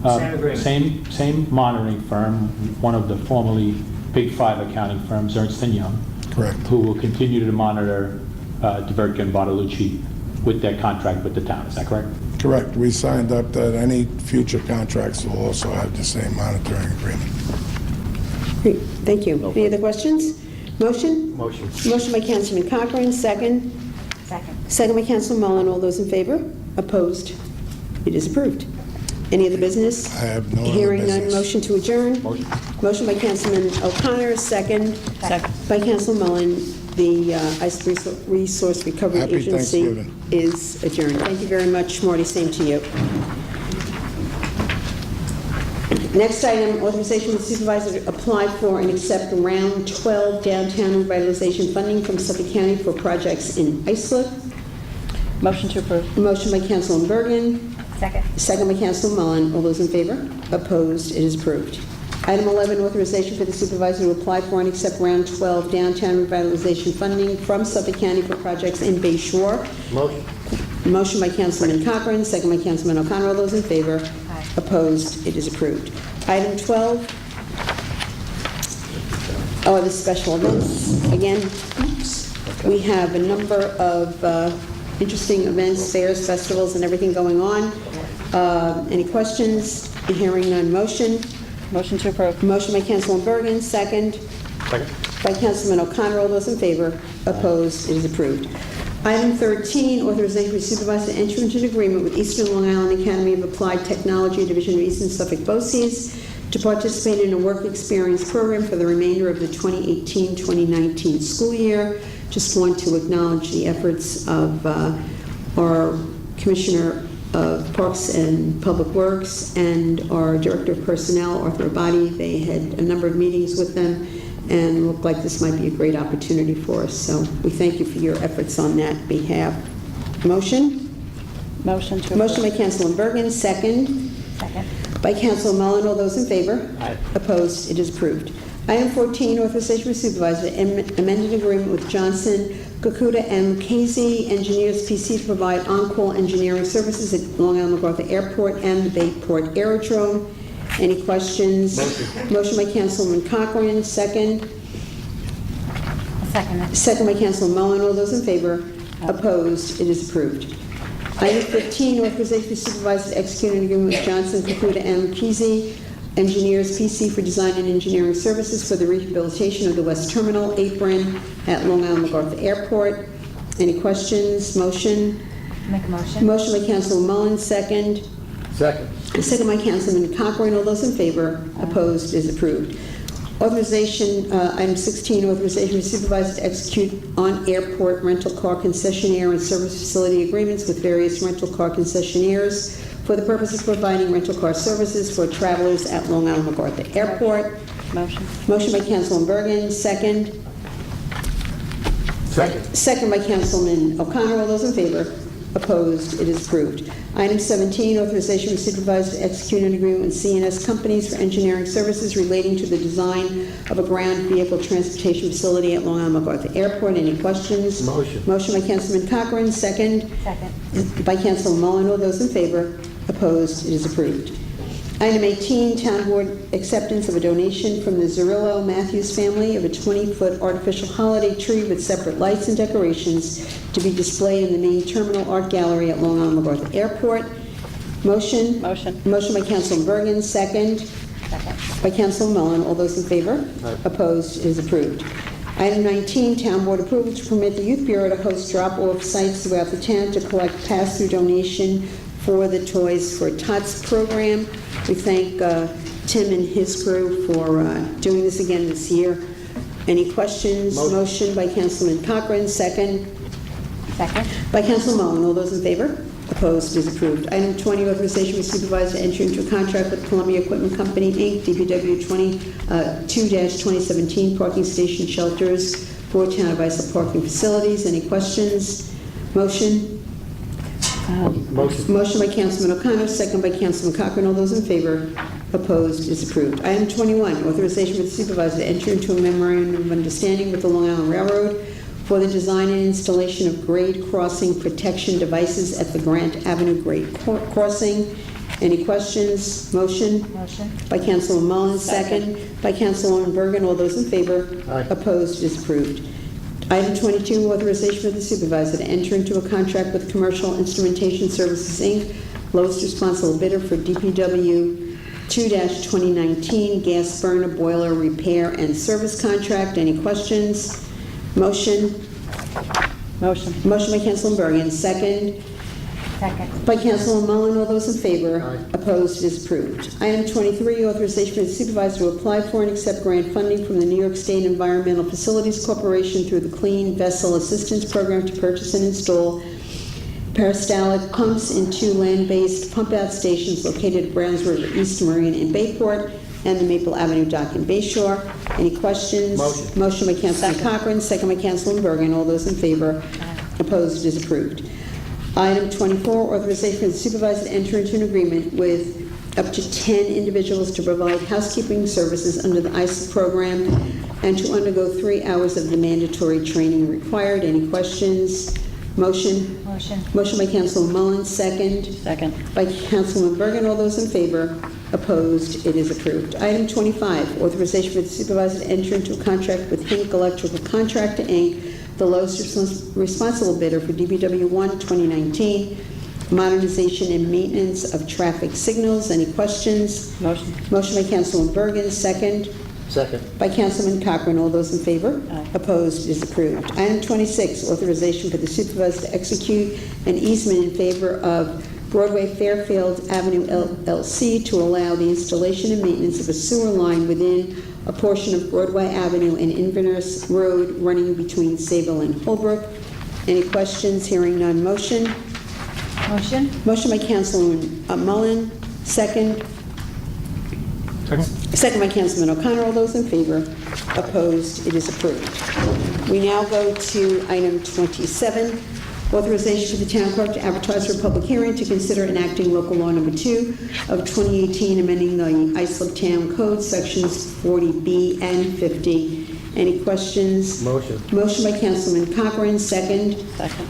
Same agreement. same monitoring firm, one of the formerly Big Five accounting firms, Ernst & Young. Correct. Who will continue to monitor DeVerker and Bartolucci with their contract with the town. Is that correct? Correct. We signed up that any future contracts will also have the same monitoring agreement. Great. Thank you. Any other questions? Motion? Motion. Motion by Councilman Cochran, second. Second. Second by Councilman Mullen. All those in favor? Opposed? It is approved. Any other business? I have no other Hearing none, business. motion to adjourn. Motion. Motion by Councilman O'Connor, second. Second. By Councilman Mullen. The Islip Resource Recovery Happy Agency Thanksgiving. is adjourned. Thank you very much, Marty. Same to you. Next item, authorization of the supervisor to apply for and accept round 12 downtown revitalization funding from Suffolk County for projects in Islip. Motion to approve. Motion by Councilman Bergen. Second. Second by Councilman Mullen. All those in favor? Opposed? It is approved. Item 11, authorization for the supervisor to apply for and accept round 12 downtown revitalization funding from Suffolk County for projects in Bay Shore. Motion. Motion by Councilman Cochran, second by Councilman O'Connor. All those in favor? Aye. Opposed? It is approved. Item 12 are the special events. Again, we have a number of interesting events, fairs, festivals, and everything going on. Any questions? Hearing none. Motion? Motion to approve. Motion by Councilman Bergen, second. Second. By Councilman O'Connor. All those in favor? Opposed? It is approved. Item 13, authorization for supervisor to enter into an agreement with Eastern Long Island Academy of Applied Technology, Division of Eastern Suffolk BOCES, to participate in a work experience program for the remainder of the 2018-2019 school year. Just want to acknowledge the efforts of our Commissioner of Parks and Public Works and our Director of Personnel, Arthur Abadi. They had a number of meetings with them and looked like this might be a great opportunity for us. So we thank you for your efforts on that behalf. Motion? Motion to Motion by Councilman Bergen, second. Second. By Councilman Mullen. All those in favor? Aye. Opposed? It is approved. Item 14, authorization for supervisor to amend an agreement with Johnson, Kakuta, and Casey Engineers PC to provide on-call engineering services at Long Island MacArthur Airport and the Bayport Aerodrome. Any questions? Motion by Councilman Cochran, second. Second. Second by Councilman Mullen. All those in favor? Opposed? It is approved. Item 15, authorization for supervisor to execute an agreement with Johnson, Kakuta, and Kesey Engineers PC for design and engineering services for the rehabilitation of the West Terminal apron at Long Island MacArthur Airport. Any questions? Motion? Make a motion. Motion by Councilman Mullen, second. Second. Second by Councilman Cochran. All those in favor? Opposed? Is approved. Authorization, item 16, authorization for supervisor to execute on airport rental car concessionaire and service facility agreements with various rental car concessionaires for the purpose of providing rental car services for travelers at Long Island MacArthur Airport. Motion. Motion by Councilman Bergen, second. Second. Second by Councilman O'Connor. All those in favor? Opposed? It is approved. Item 17, authorization for supervisor to execute an agreement with CNS Companies for engineering services relating to the design of a ground vehicle transportation facility at Long Island MacArthur Airport. Any questions? Motion. Motion by Councilman Cochran, second. Second. By Councilman Mullen. All those in favor? Opposed? It is approved. Item 18, Town Board acceptance of a donation from the Zerillo Matthews family of a 20-foot artificial holiday tree with separate lights and decorations to be displayed in the main terminal art gallery at Long Island MacArthur Airport. Motion? Motion. Motion by Councilman Bergen, second. Second. By Councilman Mullen. All those in favor? Aye. Opposed? It is approved. Item 19, Town Board approval to permit the Youth Bureau to host drop-off sites throughout the town to collect pass-through donation for the Toys for Tots program. We thank Tim and his crew for doing this again this year. Any questions? Motion by Councilman Cochran, second. Second. By Councilman Mullen. All those in favor? Opposed? Is approved. Item 20, authorization for supervisor to enter into a contract with Columbia Equipment Company, Inc., DPW 2-2017, parking station shelters for Town of Islip parking facilities. Any questions? Motion? Motion. Motion by Councilman O'Connor, second by Councilman Cochran. All those in favor? Opposed? Is approved. Item 21, authorization for the supervisor to enter into a memorandum of understanding with the Long Island Railroad for the design and installation of grade crossing protection devices at the Grant Avenue grade crossing. Any questions? Motion? Motion. By Councilman Mullen, second. By Councilwoman Bergen. All those in favor? Aye. Opposed? Is approved. Item 22, authorization for the supervisor to enter into a contract with Commercial Instrumentation Services, Inc., lowest responsible bidder for DPW 2-2019 gas burner boiler repair and service contract. Any questions? Motion? Motion. Motion by Councilman Bergen, second. Second. By Councilman Mullen. All those in favor? Opposed? Is approved. Item 23, authorization for the supervisor to apply for and accept grant funding from the New York State Environmental Facilities Corporation through the Clean Vessel Assistance Program to purchase and install peristaltic pumps in 2 land-based pump-out stations located at Browns River East Marine in Bayport and the Maple Avenue dock in Bayshore. Any questions? Motion. Motion by Councilman Cochran, second by Councilman Bergen. All those in favor? Opposed? Is approved. Item 24, authorization for the supervisor to enter into an agreement with up to 10 individuals to provide housekeeping services under the Islip program and to undergo 3 hours of the mandatory training required. Any questions? Motion? Motion. Motion by Councilman Mullen, second. Second. By Councilman Bergen. All those in favor? Opposed? It is approved. Item 25, authorization for the supervisor to enter into a contract with Hink Electrical Contractor, Inc., the lowest responsible bidder for DPW 1-2019, modernization and maintenance of traffic signals. Any questions? Motion. Motion by Councilman Bergen, second. Second. By Councilman Cochran. All those in favor? Opposed? It is approved. Item 26, authorization for the supervisor to execute an easement in favor of Broadway Fairfield Avenue LLC to allow the installation and maintenance of a sewer line within a portion of Broadway Avenue and Inverness Road running between Sayville and Holbrook. Any questions? Hearing none. Motion? Motion? Motion by Councilman Mullen, second. Second by Councilman O'Connor. All those in favor? Opposed? It is approved. We now go to item 27, authorization for the town clerk to advertise for a public hearing to consider enacting local law number 2 of 2018, amending the Islip Town Code, sections 40B and 50. Any questions? Motion. Motion by Councilman Cochran, second. Second.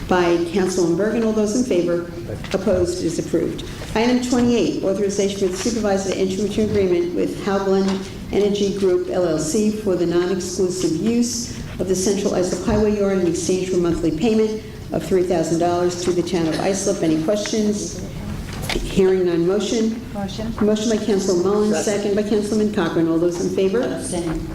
By Councilman Bergen. All those in favor? Opposed? It is approved. Item 28, authorization for the supervisor to enter into agreement with Howland Energy Group LLC for the non-exclusive use of the Central Islip Highway Yard in exchange for monthly payment of $3,000 to the town of Islip. Any questions? Hearing none. Motion? Motion? Motion by Councilman Mullins, second by Councilman Cochran. All those in favor? Abstain.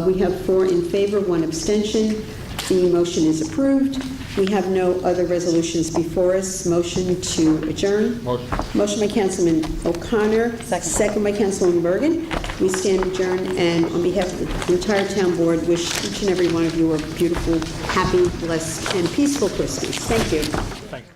We have 4 in favor, 1 abstention. The motion is approved. We have no other resolutions before us. Motion to adjourn. Motion. Motion by Councilman O'Connor. Second by Councilman Bergen. We stand adjourned, and on behalf of the entire town board, wish each and every one of you a beautiful, happy, blessed, and peaceful Christmas. Thank you. Thanks.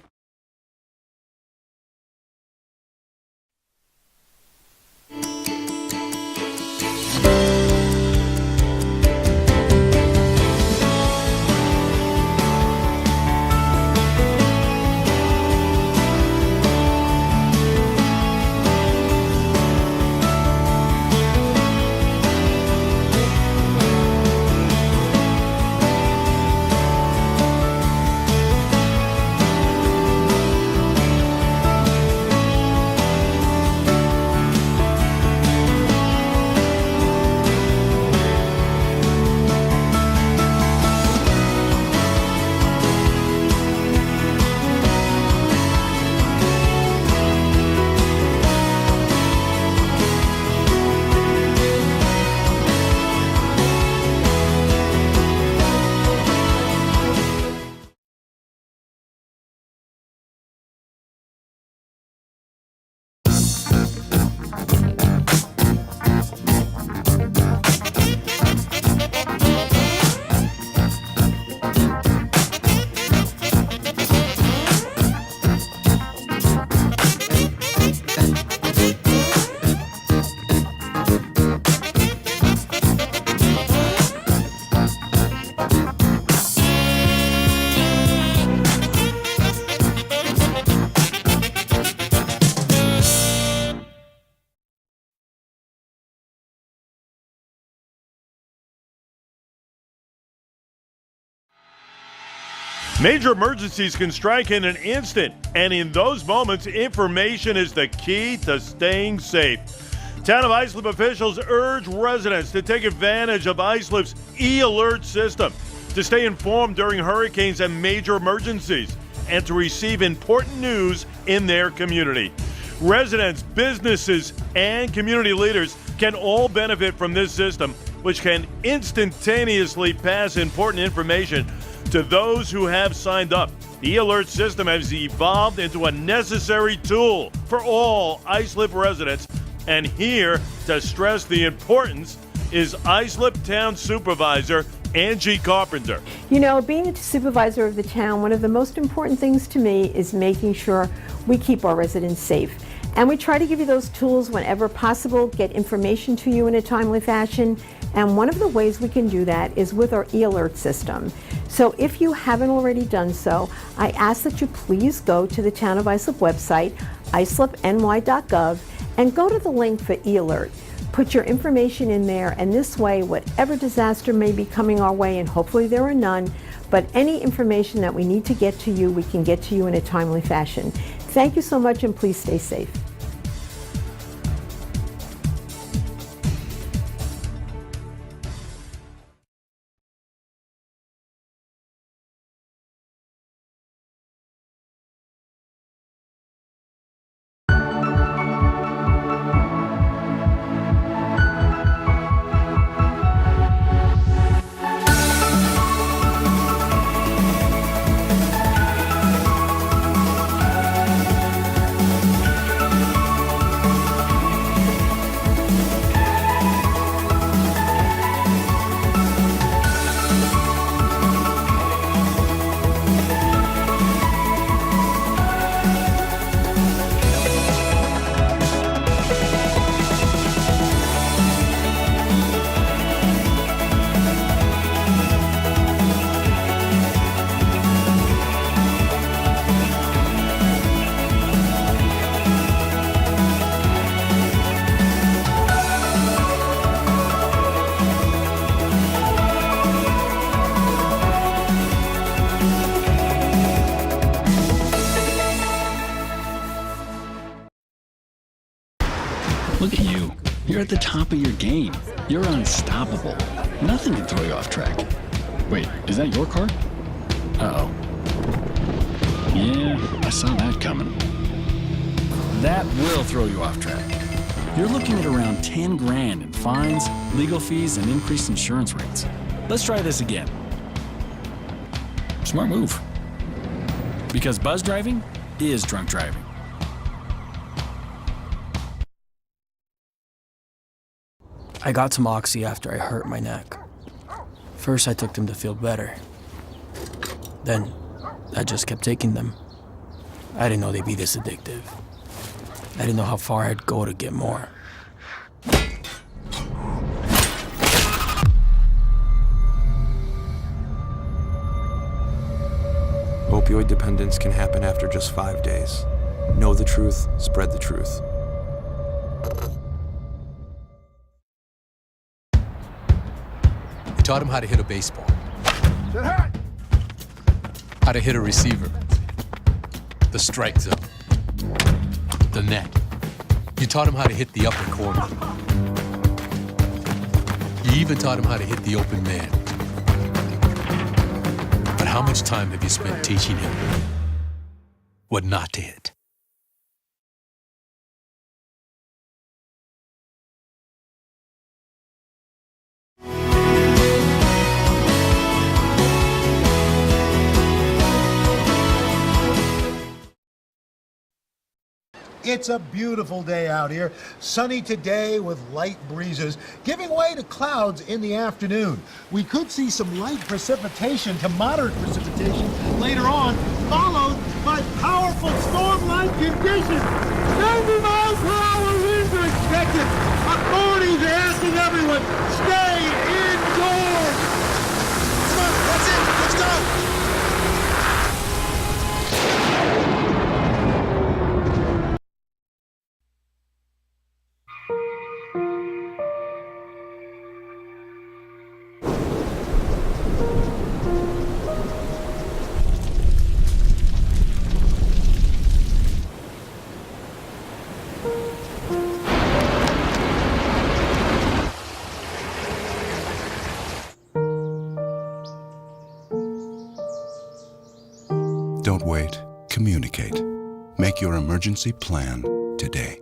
Major emergencies can strike in an instant, and in those moments, information is the key to staying safe. Town of Islip officials urge residents to take advantage of Islip's e-alert system to stay informed during hurricanes and major emergencies and to receive important news in their community. Residents, businesses, and community leaders can all benefit from this system, which can instantaneously pass important information to those who have signed up. The e-alert system has evolved into a necessary tool for all Islip residents, and here to stress the importance is Islip Town Supervisor Angie Carpenter. You know, being the supervisor of the town, one of the most important things to me is making sure we keep our residents safe. And we try to give you those tools whenever possible, get information to you in a timely fashion. And one of the ways we can do that is with our e-alert system. So if you haven't already done so, I ask that you please go to the Town of Islip website, islipny.gov, and go to the link for e-alert. Put your information in there, and this way, whatever disaster may be coming our way, and hopefully there are none, but any information that we need to get to you, we can get to you in a timely fashion. Thank you so much, and please stay safe. at the top of your game. You're unstoppable. Nothing can throw you off track. Wait, is that your car? Uh-oh. Yeah, I saw that coming. That will throw you off track. You're looking at around 10 grand in fines, legal fees, and increased insurance rates. Let's try this again. Smart move. Because buzz driving is drunk driving. I got some Oxy after I hurt my neck. First, I took them to feel better. Then, I just kept taking them. I didn't know they'd be this addictive. I didn't know how far I'd go to get more. Opioid dependence can happen after just 5 days. Know the truth, spread the truth. You taught him how to hit a baseball, how to hit a receiver, the strike zone, the net. You taught him how to hit the upper corner. You even taught him how to hit the open man. But how much time have you spent teaching him what not to hit? It's a beautiful day out here. Sunny today with light breezes, giving way to clouds in the afternoon. We could see some light precipitation to moderate precipitation later on, followed by powerful storm-like conditions. 90 miles per hour winds are expected. Authorities are asking everyone, stay indoors. Come on, that's it. Let's go. Don't wait. Communicate. Make your emergency plan today.